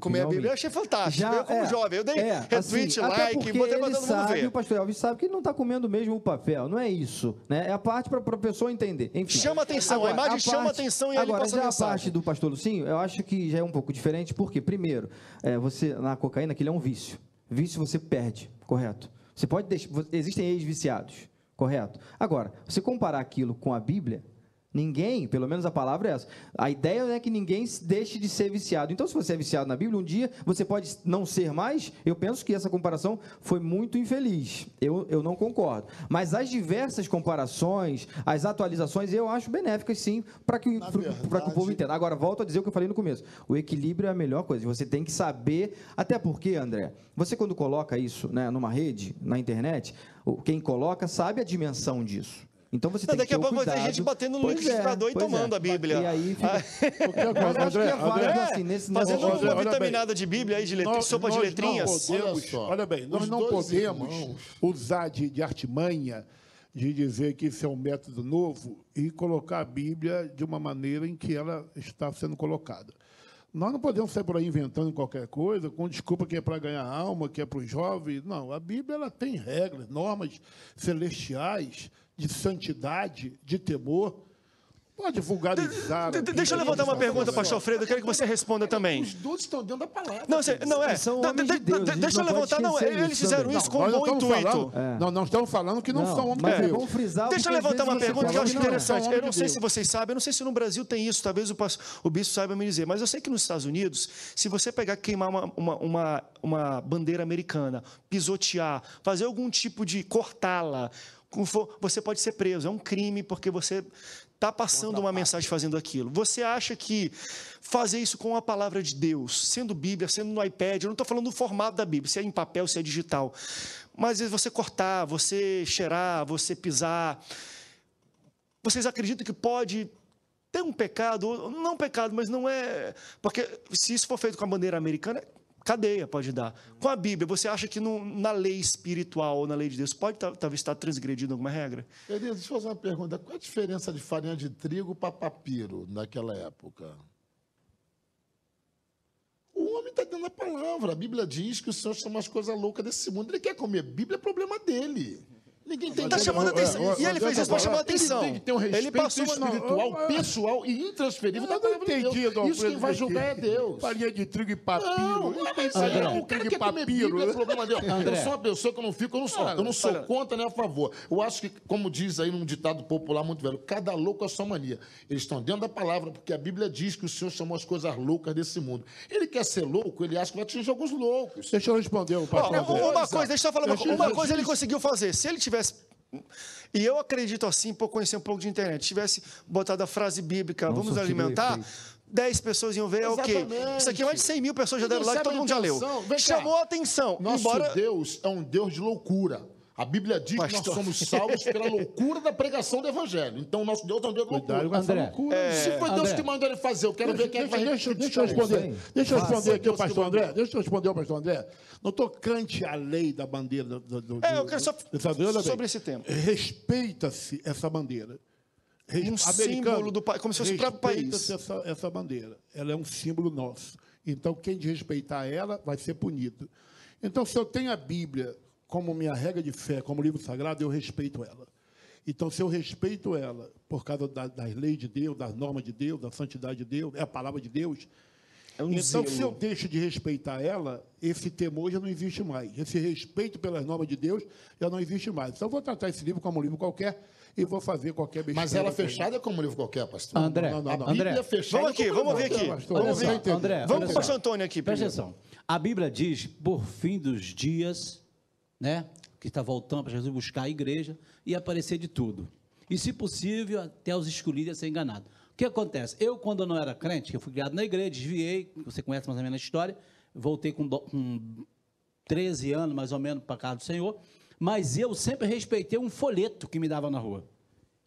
Comer a Bíblia eu achei fantástico. Eu, como jovem, eu dei retweet, assim, like, botei para todo mundo ver. O pastor Elvis sabe que ele não está comendo mesmo o papel, não é isso. Né? É a parte para a pessoa entender. Enfim, chama atenção, agora, a imagem chama atenção e ele passa a mensagem. Agora, já a parte do pastor Lucinho, eu acho que já é um pouco diferente, porque, primeiro, você na cocaína, aquilo é um vício. Vício você perde, correto? Você pode deixar, existem ex-viciados, correto? Agora, você comparar aquilo com a Bíblia, ninguém, pelo menos a palavra é essa. A ideia é que ninguém deixe de ser viciado. Então, se você é viciado na Bíblia, um dia você pode não ser mais. Eu penso que essa comparação foi muito infeliz. Eu não concordo. Mas as diversas comparações, as atualizações, eu acho benéficas, sim, para que o povo entenda. Agora, volto a dizer o que eu falei no começo. O equilíbrio é a melhor coisa. Você tem que saber, até porque, André, você quando coloca isso, né, numa rede, na internet, quem coloca sabe a dimensão disso. Então você tem daqui que ter a pouco vai cuidado. ter gente batendo no liquidificador e tomando a Bíblia. E aí fica... Mas acho que é válido assim, fazendo uma vitaminada de Bíblia aí, sopa de letrinhas. Olha bem, nós não podemos usar de artimanha de dizer que isso é um método novo e colocar a Bíblia de uma maneira em que ela está sendo colocada. Nós não podemos sair por aí inventando qualquer coisa, com desculpa que é para ganhar alma, que é para os jovens. Não, a Bíblia ela tem regras, normas celestiais, de santidade, de temor. Pode vulgarizar. Deixa eu levantar uma pergunta, pastor Alfredo, eu quero que você responda também. Os dois estão dentro da palavra. Não é. São homens de Deus. Deixa eu levantar. Não, eles fizeram isso com bom intuito. Não estamos falando que não são homens de Deus. Deixa eu levantar uma pergunta que eu acho interessante. Eu não sei se vocês sabem, eu não sei se no Brasil tem isso, talvez o bispo saiba me dizer, mas eu sei que nos Estados Unidos, se você pegar, queimar uma bandeira americana, pisotear, fazer algum tipo de cortá-la, você pode ser preso. É um crime porque você está passando uma mensagem fazendo aquilo. Você acha que fazer isso com a palavra de Deus, sendo Bíblia, sendo no iPad, eu não estou falando do formato da Bíblia, se é em papel, se é digital, mas você cortar, você cheirar, você pisar, vocês acreditam que pode ter um pecado? Não pecado, mas não é... Porque se isso for feito com a bandeira americana, cadeia pode dar. Com a Bíblia, você acha que na lei espiritual ou na lei de Deus pode talvez estar transgredindo alguma regra? Elias, deixa eu fazer uma pergunta. Qual a diferença de farinha de trigo para papiro naquela época? O homem está dando a palavra. A Bíblia diz que o Senhor chama as coisas loucas desse mundo. Ele quer comer Bíblia, é problema dele. que entender. Tá chamando atenção. E ele fez isso para chamar atenção. Ele tem que ter um respeito espiritual, pessoal e intransferível da palavra de Deus. Isso quem vai julgar é Deus. Farinha de trigo e papiro. O cara quer comer Bíblia, é problema dele. Eu sou uma pessoa que eu não sou contra nem a favor. Eu acho que, como diz aí num ditado popular muito velho, cada louco a sua mania. Eles estão dentro da palavra, porque a Bíblia diz que o Senhor chamou as coisas loucas desse mundo. Ele quer ser louco, ele acha que vai atingir alguns loucos. Deixa eu responder o pastor. Uma coisa, deixa eu falar uma coisa ele conseguiu fazer. Se ele tivesse, e eu acredito assim, por conhecer um pouco de internet, tivesse botado a frase bíblica, Não vamos nos alimentar, 10 pessoas iam ver, ok. Isso aqui mais de 100 mil pessoas já deram like, todo mundo já leu. Chamou a atenção. Nosso Deus é um Deus de loucura. A Bíblia diz que nós somos salvos pela loucura da pregação do Evangelho. Então, o nosso Deus é um Deus de loucura. André, se foi Deus que mandou ele fazer, eu quero ver quem vai Deixa eu responder. Deixa eu responder aqui ao pastor André. Deixa eu responder ao pastor André. No tocante à lei da bandeira eu quero só sobre esse tema. Respeita-se essa bandeira. Um símbolo do país, como se fosse o próprio país. Essa bandeira. Ela é um símbolo nosso. Então, quem desrespeitar ela vai ser punido. Então, se eu tenho a Bíblia como minha regra de fé, como livro sagrado, eu respeito ela. Então, se eu respeito ela por causa das leis de Deus, das normas de Deus, da santidade de Deus, é a palavra de Deus, então, se eu deixo de respeitar ela, esse temor já não existe mais. Esse respeito pelas normas de Deus já não existe mais. Então, eu vou tratar esse livro como um livro qualquer e vou fazer qualquer besteira. Mas ela fechada é como um livro qualquer, pastor? André, a Bíblia é fechada. Vamos ver aqui. André, vamos para o pastor Antônio aqui. Presta atenção. A Bíblia diz, por fim dos dias, né, que está voltando para Jesus buscar a igreja e aparecer de tudo. E, se possível, até os escolhidos a ser enganados. O que acontece? Eu, quando eu não era crente, eu fui criado na igreja, desviei, você conhece mais ou menos a história, voltei com 13 anos, mais ou menos, para a casa do Senhor, mas eu sempre respeitei um folheto que me dava na rua.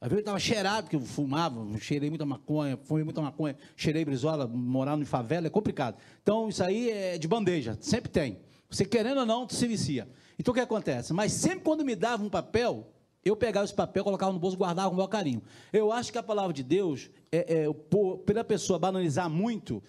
Às vezes eu estava cheirado, porque eu fumava, cheirei muita maconha, fumei muita maconha, cheirei brisola, morar em favela é complicado. Então, isso aí é de bandeja, sempre tem. Você querendo ou não, se vicia. Então, o que acontece? Mas sempre quando me dava um papel, eu pegava esse papel, colocava no bolso e guardava com o maior carinho. Eu acho que a palavra de Deus, pela pessoa banalizar muito,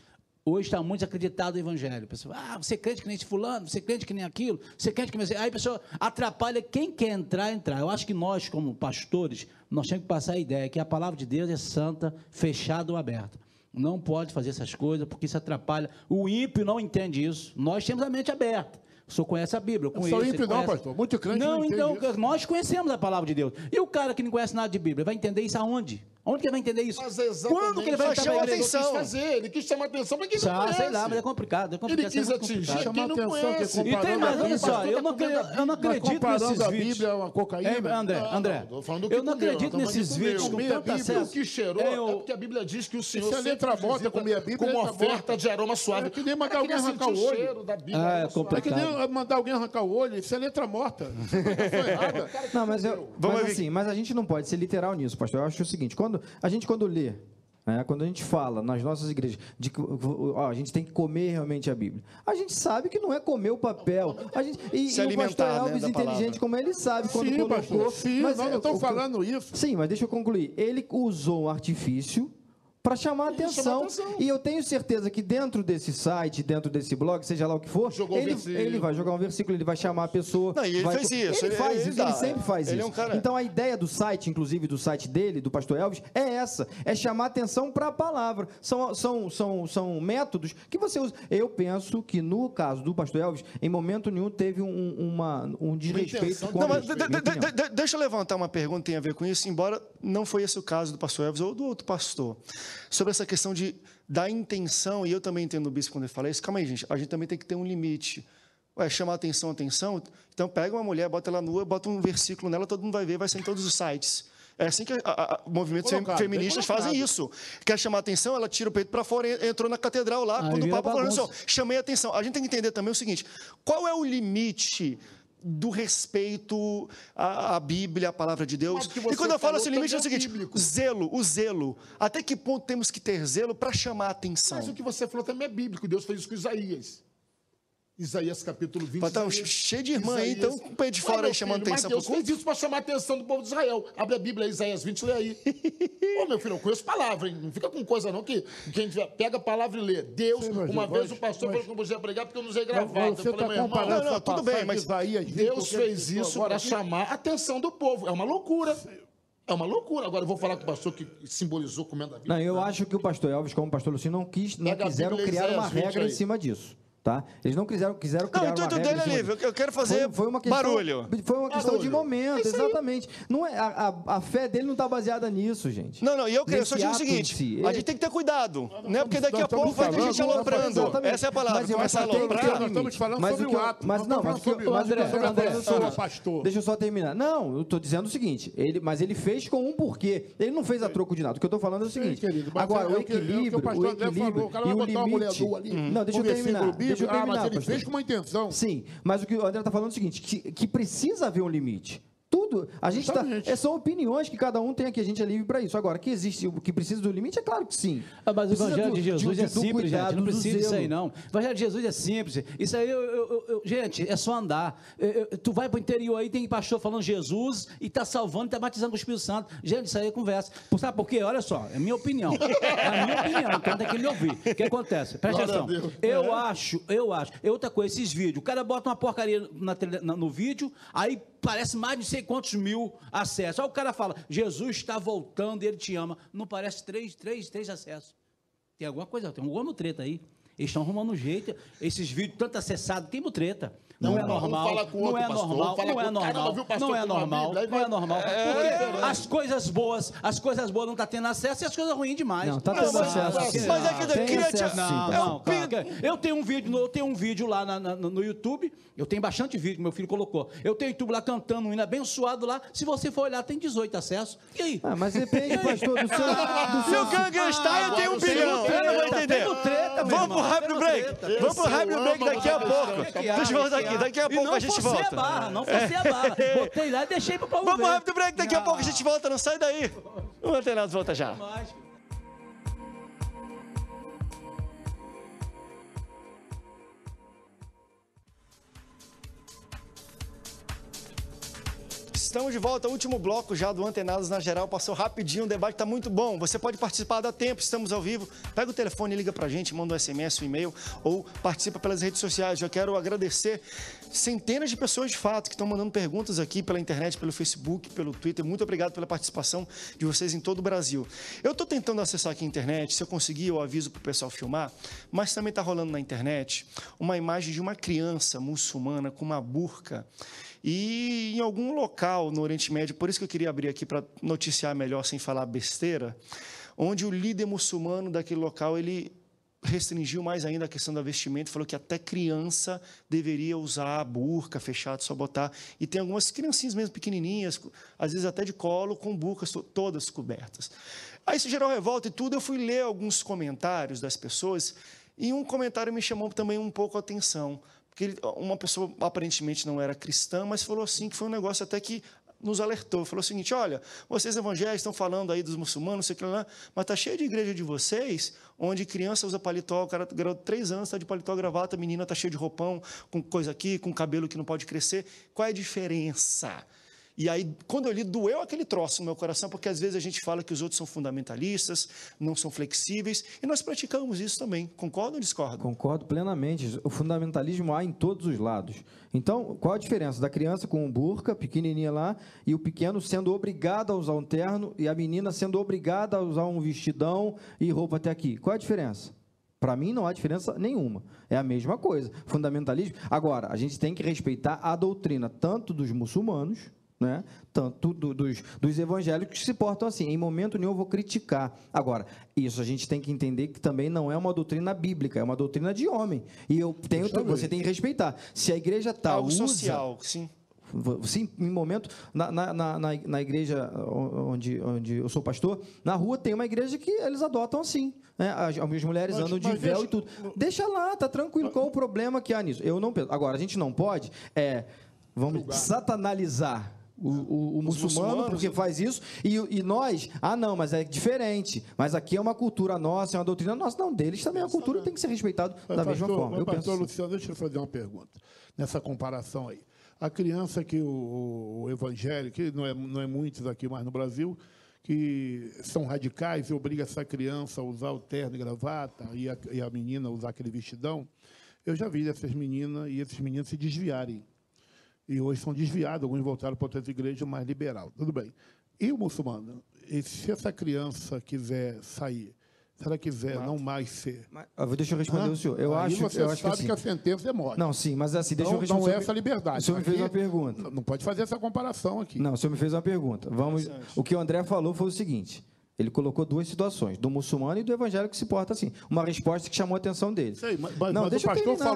hoje está muito acreditado no evangelho. A pessoa, você crente que nem esse fulano, você crente que nem aquilo, você crente que nem... Aí a pessoa atrapalha quem quer entrar. Eu acho que nós, como pastores, nós temos que passar a ideia que a palavra de Deus é santa, fechada ou aberta. Não pode fazer essas coisas, porque isso atrapalha. O ímpio não entende isso. Nós temos a mente aberta. O senhor conhece a Bíblia, eu conheço. Não sou ímpio não, pastor. Muito crente não entende isso. Nós conhecemos a palavra de Deus. E o cara que não conhece nada de Bíblia, vai entender isso aonde? Onde que ele vai entender isso? Quando que ele vai chamar atenção? Ele quis chamar atenção para quem não conhece. Sei lá, mas é complicado. Ele quis atingir quem não conhece. E tem mais, olha só, eu não acredito nesses a vídeos. Bíblia é uma cocaína. André, eu não acredito nesses vídeos com tanto acesso. O que cheirou é porque a Bíblia diz que o Senhor sempre letra morta comer a Bíblia com uma oferta de aroma suave. É que nem mandar alguém arrancar o olho. É complicado. É que nem mandar alguém arrancar o olho, isso é letra morta. Não, mas a gente não pode ser literal nisso, pastor. Eu acho o seguinte, quando lê, quando a gente fala nas nossas igrejas de que a gente tem que comer realmente a Bíblia, a gente sabe que não é comer o papel. E o pastor Elvis, inteligente como ele, sabe quando colocou. Mas eu estou falando isso. Sim, mas deixa eu concluir. Ele usou um artifício para chamar a atenção. E eu tenho certeza que dentro desse site, dentro desse blog, seja lá o que for, ele vai jogar um versículo, ele vai chamar a pessoa. Não, e ele fez isso. Ele sempre faz isso. É um cara... Então, a ideia do site, inclusive do site dele, do pastor Elvis, é essa. É chamar a atenção para a palavra. São métodos que você usa. Eu penso que, no caso do pastor Elvis, em momento nenhum teve um desrespeito com a Deixa eu levantar uma pergunta que tem a ver com isso, embora não foi esse o caso do pastor Elvis ou do outro pastor. Sobre essa questão da intenção, e eu também entendo o bispo quando ele fala isso. Calma aí, gente, a gente também tem que ter um limite. Chamar atenção, então pega uma mulher, bota ela nua, bota um versículo nela, todo mundo vai ver, vai ser em todos os sites. É assim que movimentos feministas fazem isso. Quer chamar atenção, ela tira o peito para fora, entrou na catedral lá, quando o Papa falou assim, chamei a atenção. A gente tem que entender também o seguinte, qual é o limite do respeito à Bíblia, à palavra de Deus? E quando eu falo esse limite é o seguinte, o zelo. Até que ponto temos que ter zelo para chamar a atenção? Mas o que você falou também é bíblico. Deus fez isso com Isaías. Isaías capítulo 20. Patrão, cheio de irmã aí, então com o pé de fora aí chamando atenção pro Deus culto. fez isso para chamar a atenção do povo de Israel. Abre a Bíblia, Isaías 20, lê aí. Ô, meu filho, eu conheço palavra, hein? Não fica com coisa não, que quem pega a palavra e lê. Deus, Sim, mas uma vez o pastor falou que não podia pregar porque eu não usei gravata. Você Eu falei, está meu irmão, comparando não, essa tudo bem, passagem mas de Isaías 20, Deus porque fez ele isso agora para aqui- chamar a atenção do povo. É uma loucura. É uma loucura. Agora eu vou falar com o pastor que simbolizou comendo a Bíblia. Não, eu acho que o pastor Elvis, como o pastor Lucinho, não Pega a quiseram Bíblia, criar uma Isaías 20 regra em aí. cima disso. Tá? Eles não quiseram Não, criar o uma intuito regra dele em cima ali, disso. eu quero fazer Foi uma questão, barulho. Foi uma questão de Barulho. momento, exatamente. Não é, a fé dele não está baseada nisso, gente. Não, e eu Nesse só digo o ato em seguinte, si. a gente tem que ter cuidado, não é porque daqui a nós pouco estamos vai ter gente falando, aloprando, exatamente. essa é a palavra, Mas eu começar a acho que tem que ter aloprar. limite. Nós estamos falando Mas sobre o que eu- o ato, mas nós não, estamos mas o que eu- falando sobre André, o ato, André, eu sou pastor. Deixa eu só terminar. Não, eu estou dizendo o seguinte, mas ele fez com um porquê. Ele não fez a troco de nada. O que eu estou falando é o seguinte. querido, mas Agora, é o o que o equilíbrio, pastor André falou, o cara e vai o botar uma mulher limite... nua ali, Não, deixa eu um versículo terminar. bíblico, Deixa eu terminar, mas ele pastor. fez com uma intenção. Sim, mas o que o André está falando é o seguinte, que precisa haver um limite. Tudo, a gente tá, Justamente. são opiniões que cada um tem aqui, a gente é livre para isso. Agora, que existe, que precisa do limite, é claro que sim. Mas o Precisa Evangelho de Jesus é do simples, cuidado, gente. Não do precisa disso aí, zelo. não. O Evangelho de Jesus é simples. Isso aí, gente, é só andar. Tu vai pro interior aí, tem pastor falando Jesus e tá salvando, tá batizando com o Espírito Santo. Gente, isso aí é conversa. Sabe por quê? Olha só, é a minha opinião. É a minha opinião, então tem que me ouvir. O que acontece? Presta Glória a atenção. Deus. Eu acho. E outra coisa, esses vídeos. O cara bota uma porcaria no vídeo, aí parece mais de não sei quantos mil acessos. Aí o cara fala, Jesus está voltando e ele te ama. Não parece três acessos. Tem alguma coisa, tem alguma treta aí. Eles estão arrumando um jeito. Esses vídeos tanto acessados, tem treta. Não é Um normal. fala com o Não outro, é pastor. normal. Um fala Não com é o cara, normal. viu, pastor, Não é com uma normal. Bíblia, aí Não é vai- normal. Porque as coisas boas não estão tendo acesso e as coisas ruins demais. Não, tá tendo acesso. Mas é que Tem queria acesso, sim, Não, tá. não, cara. Eu tenho um vídeo lá no YouTube. Eu tenho bastante vídeo que meu filho colocou. Eu tenho YouTube lá cantando um hino abençoado lá. Se você for olhar, tem 18 acessos. E aí? Ah, mas depende, pastor, do seu... Se o Gangue Style tem 1 bilhão, eu não vou entender. Tendo treta, meu Vamos irmão, pro rápido tendo break. treta. Vamos pro rápido break daqui a pouco. Deixa eu voltar aqui, daqui a pouco a gente E não forcei a volta. barra, não forcei a barra. Botei lá e deixei pro povo ver. Vamos pro rápido break, daqui a pouco a gente volta, não sai daí. O Antenados volta já. Mas- Estamos de volta, último bloco já do Antenados na Geral. Passou rapidinho, o debate está muito bom. Você pode participar, dá tempo, estamos ao vivo. Pega o telefone, liga pra gente, manda um SMS, um e-mail ou participa pelas redes sociais. Eu quero agradecer centenas de pessoas de fato que estão mandando perguntas aqui pela internet, pelo Facebook, pelo Twitter. Muito obrigado pela participação de vocês em todo o Brasil. Eu estou tentando acessar aqui a internet, se eu conseguir eu aviso para o pessoal filmar, mas também está rolando na internet uma imagem de uma criança muçulmana com uma burca e em algum local no Oriente Médio, por isso que eu queria abrir aqui para noticiar melhor sem falar besteira, onde o líder muçulmano daquele local, ele restringiu mais ainda a questão da vestimenta, falou que até criança deveria usar a burca fechada, só botar, e tem algumas criancinhas mesmo pequenininhas, às vezes até de colo, com burcas todas cobertas. Aí isso gerou revolta e tudo, eu fui ler alguns comentários das pessoas, e um comentário me chamou também um pouco a atenção, porque uma pessoa aparentemente não era cristã, mas falou assim, que foi um negócio até que nos alertou, falou o seguinte, olha, vocês evangélicos estão falando aí dos muçulmanos, não sei o que lá, mas está cheio de igreja de vocês, onde criança usa paletó, o cara, garoto de 3 anos está de paletó, gravata, a menina está cheia de roupão, com coisa aqui, com cabelo que não pode crescer, qual é a diferença? E aí, quando eu li, doeu aquele troço no meu coração, porque às vezes a gente fala que os outros são fundamentalistas, não são flexíveis, e nós praticamos isso também. Concorda ou discorda? Concordo plenamente. O fundamentalismo há em todos os lados. Então, qual a diferença da criança com um burca, pequenininha lá, e o pequeno sendo obrigado a usar um terno, e a menina sendo obrigada a usar um vestidão e roupa até aqui? Qual a diferença? Para mim, não há diferença nenhuma. É a mesma coisa. Fundamentalismo. Agora, a gente tem que respeitar a doutrina tanto dos muçulmanos, né? Tanto dos evangélicos que se portam assim. Em momento nenhum eu vou criticar. Agora, isso a gente tem que entender que também não é uma doutrina bíblica, é uma doutrina de homem. E você tem que respeitar. Se a igreja está algo social, sim. Sim, em momento, na igreja onde eu sou pastor, na rua tem uma igreja que eles adotam assim, né? As mulheres andam de véu e tudo. Deixa lá, tá tranquilo. Qual o problema que há nisso? Eu não penso. Agora, a gente não pode vamos satanalizar o muçulmano, porque faz isso, e nós, não, mas é diferente. Mas aqui é uma cultura nossa, é uma doutrina nossa. Não, deles também a cultura tem que ser respeitada da mesma forma. Pastor Luciano, deixa eu fazer uma pergunta nessa comparação aí. A criança que o evangelho, que não é muitos aqui mais no Brasil, que são radicais e obriga essa criança a usar o terno e gravata e a menina a usar aquele vestidão, eu já vi essas meninas e esses meninos se desviarem. E hoje são desviados, alguns voltaram para outras igrejas mais liberal. Tudo bem. E o muçulmano? E se essa criança quiser sair, se ela quiser não mais ser... Deixa eu responder o senhor. Eu acho você sabe que a sentença é morte. Não, sim, mas assim, deixa eu responder. Não é essa liberdade. O senhor me fez uma pergunta. Não pode fazer essa comparação aqui. Não, o senhor me fez uma pergunta. O que o André falou foi o seguinte. Ele colocou duas situações, do muçulmano e do evangélico que se porta assim. Uma resposta que chamou a atenção dele. Sei, mas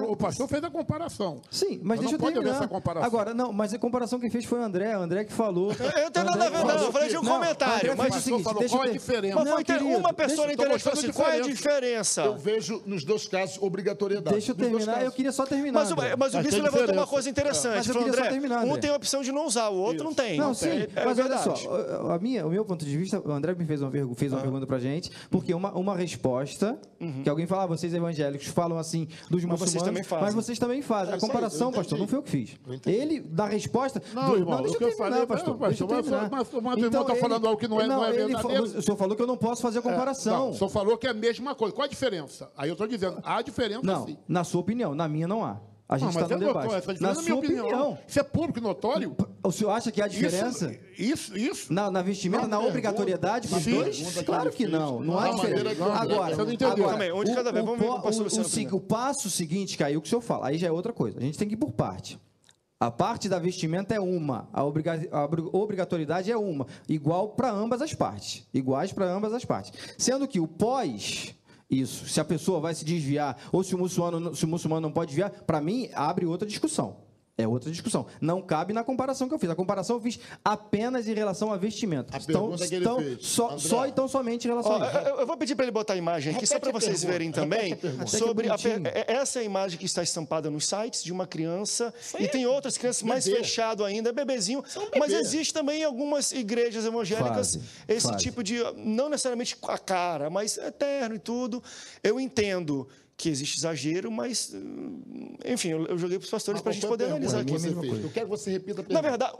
o pastor fez a comparação. Sim, mas deixa eu terminar. Não pode haver essa comparação. Agora, não, mas a comparação que fez foi o André que falou. Eu não tenho nada a ver, não. Eu falei de um comentário. Mas o seguinte, falou, qual é a diferença? Mas foi uma pessoa na internet falou assim, qual é a diferença? Eu vejo nos dois casos obrigatoriedade. Deixa eu terminar, eu queria só terminar. Mas o bispo levantou uma coisa interessante. Mas eu queria só terminar, um tem a opção de não usar, o outro não tem. Não, sim, mas olha só, o meu ponto de vista, o André me fez uma pergunta pra gente, porque uma resposta, que alguém fala, vocês evangélicos falam assim dos muçulmanos, mas vocês também fazem. A comparação, pastor, não foi eu que fiz. Ele dá resposta... Não, irmão, deixa eu terminar, pastor. Mas o irmão está falando algo que não é verdadeiro. O senhor falou que eu não posso fazer a comparação. Não, o senhor falou que é a mesma coisa. Qual a diferença? Aí eu estou dizendo, há diferença sim. Não, na sua opinião, na minha não há. A gente está no debate. Na sua opinião. Isso é público e notório? O senhor acha que há diferença? Isso. Na vestimenta, na obrigatoriedade para os dois? Claro que não. Não há diferença. Agora, o passo seguinte, Caio, o que o senhor fala, aí já é outra coisa. A gente tem que ir por parte. A parte da vestimenta é uma, a obrigatoriedade é uma, igual para ambas as partes. Iguais para ambas as partes. Sendo que o pós... Isso, se a pessoa vai se desviar ou se o muçulmano não pode desviar, para mim, abre outra discussão. É outra discussão. Não cabe na comparação que eu fiz. A comparação eu fiz apenas em relação a vestimenta. Só e tão somente em relação a isso. Eu vou pedir para ele botar a imagem aqui, só para vocês verem também, sobre essa é a imagem que está estampada nos sites de uma criança, e tem outras crianças mais fechado ainda, bebezinho, mas existe também em algumas igrejas evangélicas esse tipo de, não necessariamente com a cara, mas é terno e tudo. Eu entendo que existe exagero, mas, enfim, eu joguei para os pastores para a gente poder analisar aqui. Eu quero que você repita a pergunta. Na verdade,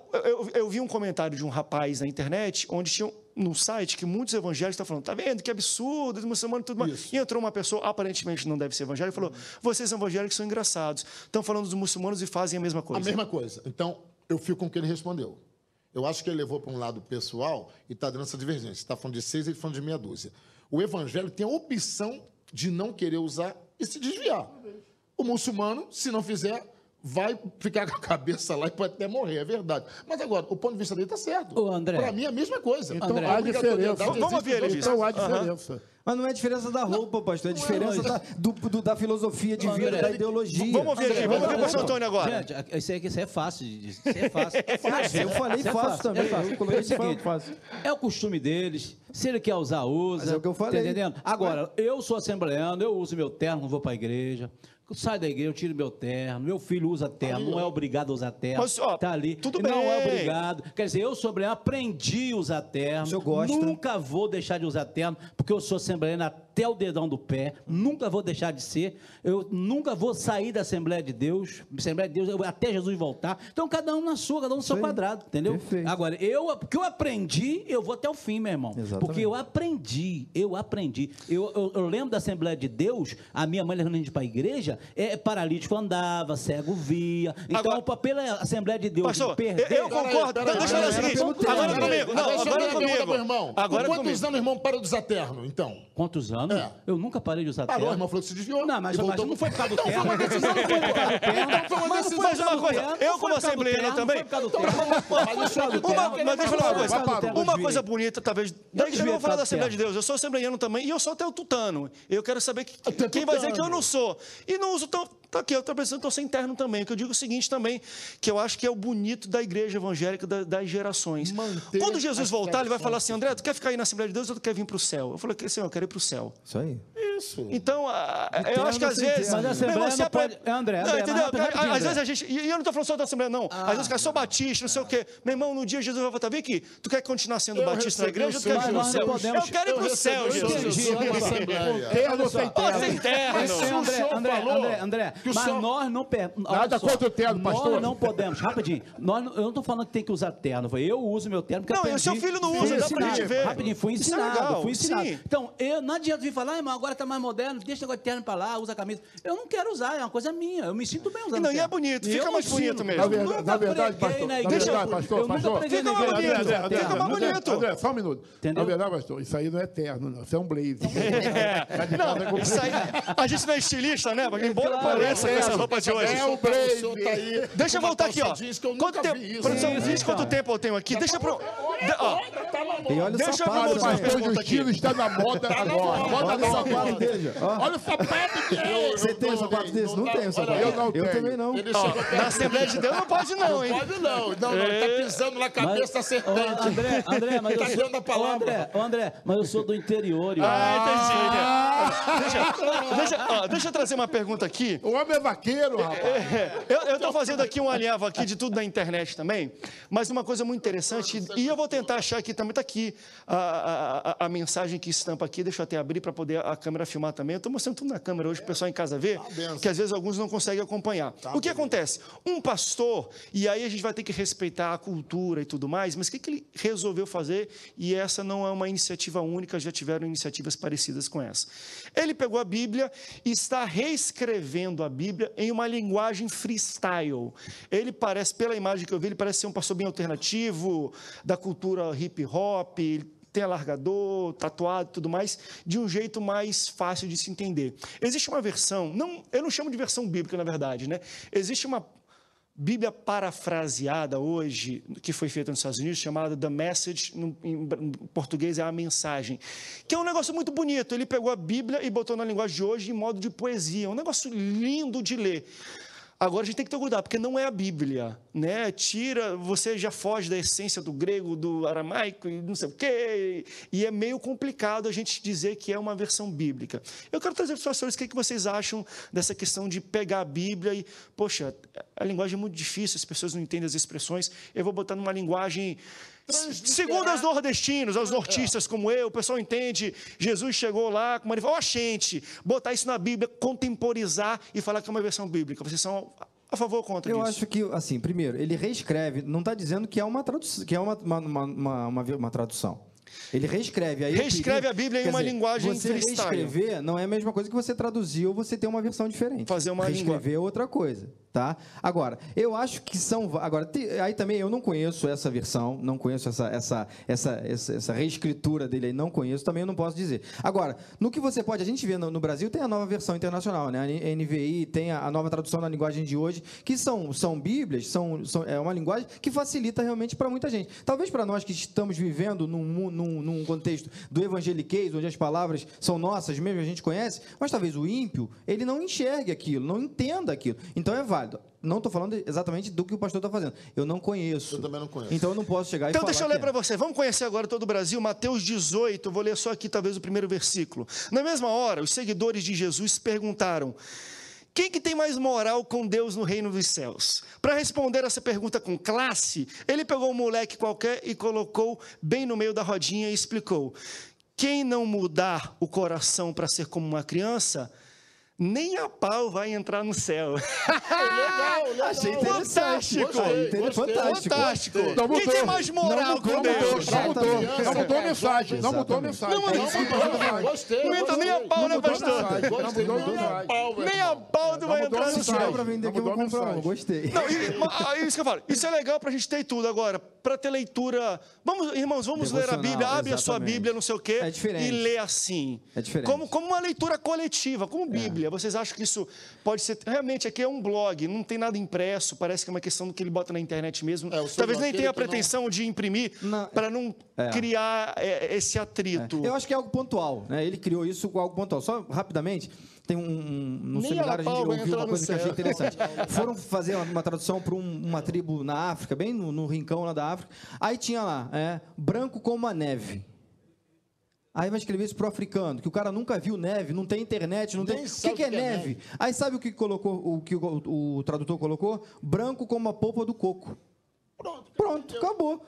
eu vi um comentário de um rapaz na internet, onde tinha no site que muitos evangélicos estão falando, tá vendo, que absurdo, os muçulmanos e tudo mais. E entrou uma pessoa, aparentemente não deve ser evangélica, e falou, vocês evangélicos são engraçados, estão falando dos muçulmanos e fazem a mesma coisa. A mesma coisa. Então, eu fico com o que ele respondeu. Eu acho que ele levou para um lado pessoal e está dando essa divergência. Você está falando de 6 e ele falando de meia dúzia. O evangélico tem a opção de não querer usar e se desviar. O muçulmano, se não fizer, vai ficar com a cabeça lá e pode até morrer, é verdade. Mas agora, o ponto de vista dele está certo. Para mim é a mesma coisa. Então há diferença. Vamos ver ele. Então há diferença. Mas não é diferença da roupa, pastor, é diferença da filosofia de vida, da ideologia. Vamos ver aqui, vamos ver o pastor Antônio agora. Gente, isso é fácil. Isso é fácil. Eu falei fácil também. Eu coloquei o seguinte, é o costume deles, se ele quer usar, usa. Mas é o que eu falei. Tá entendendo? Agora, eu sou assembleano, eu uso meu terno, não vou para a igreja. Sai da igreja, eu tiro meu terno, meu filho usa terno, não é obrigado a usar terno. Mas, ó, tá ali. Tudo não bem. é obrigado. Quer dizer, eu sou assembleano, aprendi a usar terno. Eu gosto. Nunca vou deixar de usar terno, porque eu sou assembleano até o dedão do pé. Nunca vou deixar de ser. Eu nunca vou sair da Assembleia de Deus. Assembleia de Deus, até Jesus voltar. Então, cada um na sua, cada um no seu quadrado, entendeu? Perfeito. Agora, porque eu aprendi, eu vou até o fim, meu irmão. Exatamente. Porque eu aprendi. Eu lembro da Assembleia de Deus, a minha mãe levando a gente para a igreja, paralítico andava, cego via. Então, agora, pela Assembleia de Deus, pastor, eu concordo. Deixa eu falar o seguinte. Agora comigo. Agora comigo. Quantos anos o irmão para de usar terno, então? Quantos anos? Eu nunca parei de usar terno. Parou, o irmão falou que se desviou. Não, mas não foi por causa do terno. Foi uma decisão, não foi por causa do terno. Mas uma coisa, eu como assembleano também... Mas deixa eu falar uma coisa. Uma coisa bonita, talvez... Daí eu vou falar da Assembleia de Deus. Eu sou assembleano também e eu sou até o tutano. Eu quero saber quem vai dizer que eu não sou. E não uso tão... Tá aqui, eu estou pensando que eu sou interno também, que eu digo o seguinte também, que eu acho que é o bonito da igreja evangélica das gerações. Quando Jesus voltar, ele vai falar assim, André, tu quer ficar aí na Assembleia de Deus ou tu quer vir para o céu? Eu falei, Senhor, eu quero ir para o céu. Isso aí. isso. Então, eu acho que às vezes... Mas a Assembleia não pode... André, não, entendeu? rapidinho, Às vezes a gente... E eu não estou falando só da Assembleia, não. Às vezes, cara, sou batista, não sei o quê. Meu irmão, no dia Jesus vai voltar. Vem aqui. Tu quer continuar sendo batista na igreja ou tu quer ir pro céu? Eu quero ir pro céu, Jesus. Terno sem terno. André, mas nós não... Nada contra o terno, pastor. Nós não podemos. Rapidinho. Eu não estou falando que tem que usar terno. Eu uso meu terno porque não, aprendi. Não, e o seu filho não usa, dá pra gente ver. Rapidinho, fui ensinado. Legal, fui ensinado. sim. Então, não adianta vir falar, irmão, agora tá mais moderno, deixa o negócio de terno pra lá, usa a camisa. Eu não quero usar, é uma coisa minha. Eu me sinto bem usando terno. E é bonito, fica mais bonito mesmo. Na verdade, pastor. Fica mais bonito. Fica mais bonito. André, só um minuto. Entendeu? Na verdade, pastor, isso aí não é terno, não. Isso é um blazer. Não, isso aí... A gente não é estilista, né? Embora pareça com essa roupa de hoje. É o blazer. Deixa eu voltar aqui, ó. Quanto tempo? Produção, diz quanto tempo eu tenho aqui. Deixa eu... E olha o Deixa eu sapato, mostrar uma Pastor pergunta aqui. Justino está na moda agora. Olha o sapato dele. Olha o sapato dele. Você tem um sapato desse? Não tem um sapato. Eu também não. Na Assembleia de Deus não pode não, hein? Pode não. Não, tá pisando na cabeça da serpente. André, mas Tá eu dando a palavra. André, mas eu sou do interior. Deixa eu trazer uma pergunta aqui. O homem é vaqueiro, rapaz. Eu estou fazendo aqui um alinhavo aqui de tudo da internet também, mas uma coisa muito interessante, e eu vou tentar achar aqui também, está aqui a mensagem que estampa aqui, deixa eu até abrir para poder a câmera filmar também. Eu estou mostrando tudo na câmera hoje, o pessoal em casa vê, que às vezes alguns não conseguem acompanhar. O que acontece? Um pastor, e aí a gente vai ter que respeitar a cultura e tudo mais, mas o que ele resolveu fazer, e essa não é uma iniciativa única, já tiveram iniciativas parecidas com essa. Ele pegou a Bíblia e está reescrevendo a Bíblia em uma linguagem freestyle. Ele parece, pela imagem que eu vi, ele parece ser um pastor bem alternativo, da cultura hip hop, tem alargador, tatuado e tudo mais, de um jeito mais fácil de se entender. Existe uma versão, eu não chamo de versão bíblica, na verdade, né? Existe uma Bíblia parafraseada hoje, que foi feita nos Estados Unidos, chamada The Message, em português é a mensagem, que é um negócio muito bonito. Ele pegou a Bíblia e botou na linguagem de hoje em modo de poesia, um negócio lindo de ler. Agora a gente tem que ter cuidado, porque não é a Bíblia, né? Você já foge da essência do grego, do aramaico e não sei o quê, e é meio complicado a gente dizer que é uma versão bíblica. Eu quero trazer para os pastores o que vocês acham dessa questão de pegar a Bíblia e, poxa, a linguagem é muito difícil, as pessoas não entendem as expressões, eu vou botar numa linguagem... Segundo os nordestinos, os nortistas como eu, o pessoal entende, Jesus chegou lá, como ele falou, gente, botar isso na Bíblia, contemporizar e falar que é uma versão bíblica. Vocês são a favor ou contra disso? Eu acho que, assim, primeiro, ele reescreve, não está dizendo que é uma tradução, que é uma tradução. Ele reescreve. Aí reescreve a Bíblia em uma linguagem freestyle. Você reescrever não é a mesma coisa que você traduzir ou você ter uma versão diferente. Fazer uma reescrever é outra coisa, tá? Agora, eu acho que são... Agora, aí também eu não conheço essa versão, não conheço essa reescritura dele aí, não conheço, também eu não posso dizer. Agora, no que você pode... A gente vê no Brasil, tem a nova versão internacional, né? A NVI tem a nova tradução na linguagem de hoje, que são Bíblias, é uma linguagem que facilita realmente para muita gente. Talvez para nós que estamos vivendo num contexto do evangeliquez, onde as palavras são nossas mesmo, a gente conhece, mas talvez o ímpio, ele não enxergue aquilo, não entenda aquilo. Então é válido. Não estou falando exatamente do que o pastor está fazendo. Eu não conheço. Eu também não conheço. Então eu não posso chegar e falar. Então deixa eu ler para você. Vamos conhecer agora todo o Brasil. Mateus 18, vou ler só aqui talvez o primeiro versículo. Na mesma hora, os seguidores de Jesus perguntaram: quem que tem mais moral com Deus no reino dos céus? Para responder essa pergunta com classe, ele pegou um moleque qualquer e colocou bem no meio da rodinha e explicou: quem não mudar o coração para ser como uma criança, nem a pau vai entrar no céu. Legal. Achei interessante. Fantástico. Não mudou. Quem tem mais moral com Deus? Não mudou a mensagem. Não mudou a mensagem. Gostei. Não entra nem a pau, né, pastor? Nem a pau não vai entrar no céu. Para vender que eu vou comprar um. Gostei. Não, isso que eu falo. Isso é legal para a gente ter tudo. Agora, para ter leitura... Irmãos, vamos ler a Bíblia. Abre a sua Bíblia, não sei o quê. É diferente. E lê assim. É diferente. Como uma leitura coletiva, como Bíblia. Vocês acham que isso pode ser... Realmente, aqui é um blog, não tem nada impresso, parece que é uma questão do que ele bota na internet mesmo. Talvez nem tenha a pretensão de imprimir para não criar esse atrito. Eu acho que é algo pontual, né? Ele criou isso com algo pontual. Só rapidamente, tem no seminário a gente ouviu uma coisa que eu achei interessante. Foram fazer uma tradução para uma tribo na África, bem no rincão lá da África. Aí tinha lá, branco como a neve. Aí vai escrever isso pro africano, que o cara nunca viu neve, não tem internet, não tem... O que é neve? Aí sabe o que colocou, o que o tradutor colocou? Branco como a polpa do coco. Pronto, acabou.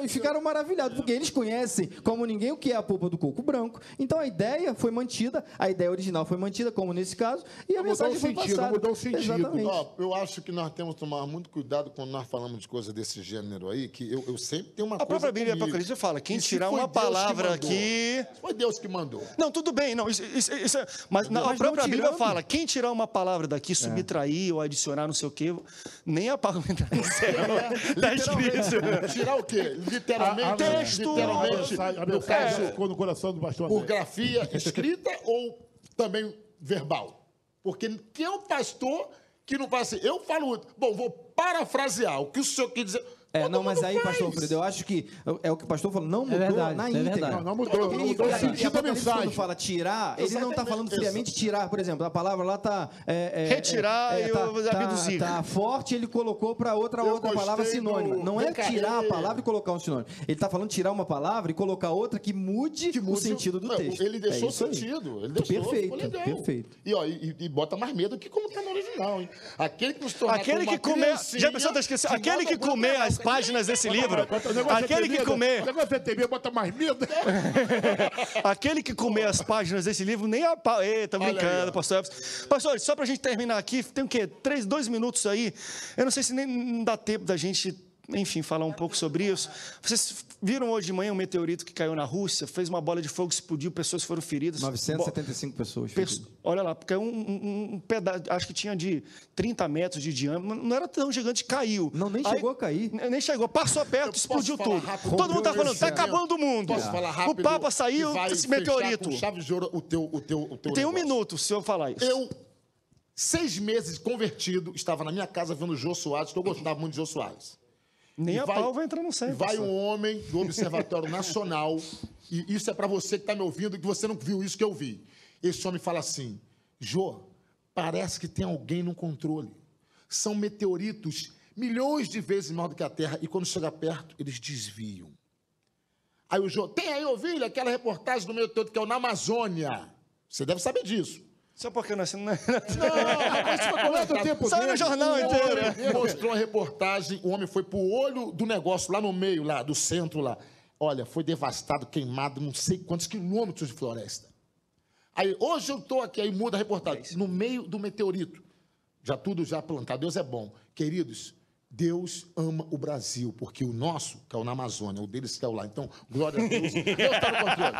Ficaram maravilhados, porque eles conhecem como ninguém o que é a polpa do coco branco. Então a ideia foi mantida, a ideia original foi mantida, como nesse caso, e a mensagem foi passada. Mudou o sentido. Exatamente. Eu acho que nós temos que tomar muito cuidado quando nós falamos de coisas desse gênero aí, que eu sempre tenho uma coisa. A própria Bíblia comigo. Apocalipse fala: quem E se tirar foi uma Deus que palavra mandou? aqui. Foi Deus que mandou. Não, tudo bem, não, mas a própria Bíblia fala: quem tirar uma palavra daqui, subtrair ou adicionar não sei o quê, nem a palavra vai entrar no céu. Tá escrito. Tirar o quê? Literalmente, texto. A no caso, mensagem ficou no coração do pastor por André. grafia escrita ou também verbal? Porque quem é o pastor que não faz assim? Eu falo, bom, vou parafrasear o que o senhor quer dizer. Não, mas aí, faz. pastor Alfredo, eu acho que é o que o pastor falou, não mudou verdade, na é íntegra. verdade. Não mudou o sentido da Quando mensagem. fala tirar, ele não está falando friamente tirar. Por exemplo, a palavra lá está... Retirar e abduzir. Tá forte, ele colocou para outra gostei palavra sinônima. do- Não do é tirar a Carré. palavra e colocar um sinônimo. Ele está falando tirar uma palavra e colocar outra que mude o sentido do Não, texto. Ele deixou isso aí. sentido. Ele deixou, Perfeito, ficou legal. perfeito. E, ó, e bota mais medo que como está no original, hein? Aquele que nos torna Aquele que comer. Já pensou, tá esquecendo? Aquele que comer as páginas desse livro. Aquele que comer. O negócio de TV bota mais medo. Aquele que comer as páginas desse livro, nem a pau. Eita, Olha aí, brincando, ó. pastor Elvis. Pastor, só pra gente terminar aqui, tem o quê? 2 minutos aí. Eu não sei se nem dá tempo da gente, enfim, falar um pouco sobre isso. Vocês viram hoje de manhã um meteorito que caiu na Rússia, fez uma bola de fogo, explodiu, pessoas foram feridas. 975 pessoas. Olha lá, porque um pedaço, acho que tinha de 30 metros de diâmetro, não era tão gigante, caiu. Não, nem chegou a cair. Nem chegou, passou perto, Eu posso explodiu falar tudo. rápido? Todo mundo está falando, está Rompeu acabando o mundo. Posso falar rápido? O Papa saiu, Que vai esse fechar meteorito. com chave de ouro o teu Tem 1 negócio. minuto se eu falar isso. Eu, 6 meses convertido, estava na minha casa vendo o Jô Soares, que eu gostava muito de Jô Soares. Nem E a pau vai entrar no céu. Vai um homem do Observatório Nacional, e isso é para você que está me ouvindo, que você não viu isso que eu vi. Esse homem fala assim: Jô, parece que tem alguém no controle. São meteoritos milhões de vezes maior do que a Terra, e quando chega perto, eles desviam. Aí o Jô, tem aí, ouviu aquela reportagem do meteorito que é o na Amazônia. Você deve saber disso. Só porque nós... Não, isso foi colocado. tempo Saiu no jornal inteiro. Mostrou a reportagem, o homem foi pro olho do negócio, lá no meio, lá, do centro lá. Olha, foi devastado, queimado, não sei quantos quilômetros de floresta. Aí, hoje eu estou aqui, aí muda a reportagem, no meio do meteorito. Já tudo já plantado, Deus é bom. Queridos, Deus ama o Brasil, porque o nosso caiu na Amazônia, o deles caiu lá. Então, glória a Deus. Deus está no controle.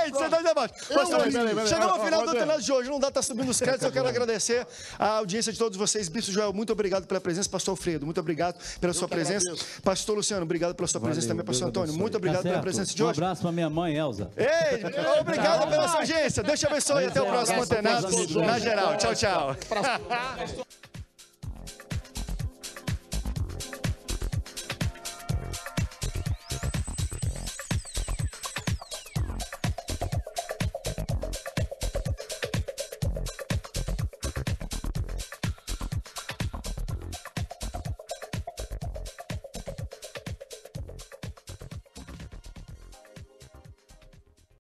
Ei, você tá debaixo. Pastor, peraí. chegamos ao final do André. treinado de hoje. Não dá para subindo os créditos. Eu quero agradecer a audiência de todos vocês. Bispo Joel, muito obrigado pela presença. Pastor Alfredo, muito obrigado pela sua presença. agradeço. Pastor Luciano, obrigado pela sua presença também. Pastor Deus Antônio, abençoe. muito obrigado pela presença de Um hoje. abraço para minha mãe, Elza. Ei, obrigado pela sua audiência. Deus te abençoe. Até o próximo Antenados na geral. Tchau, tchau.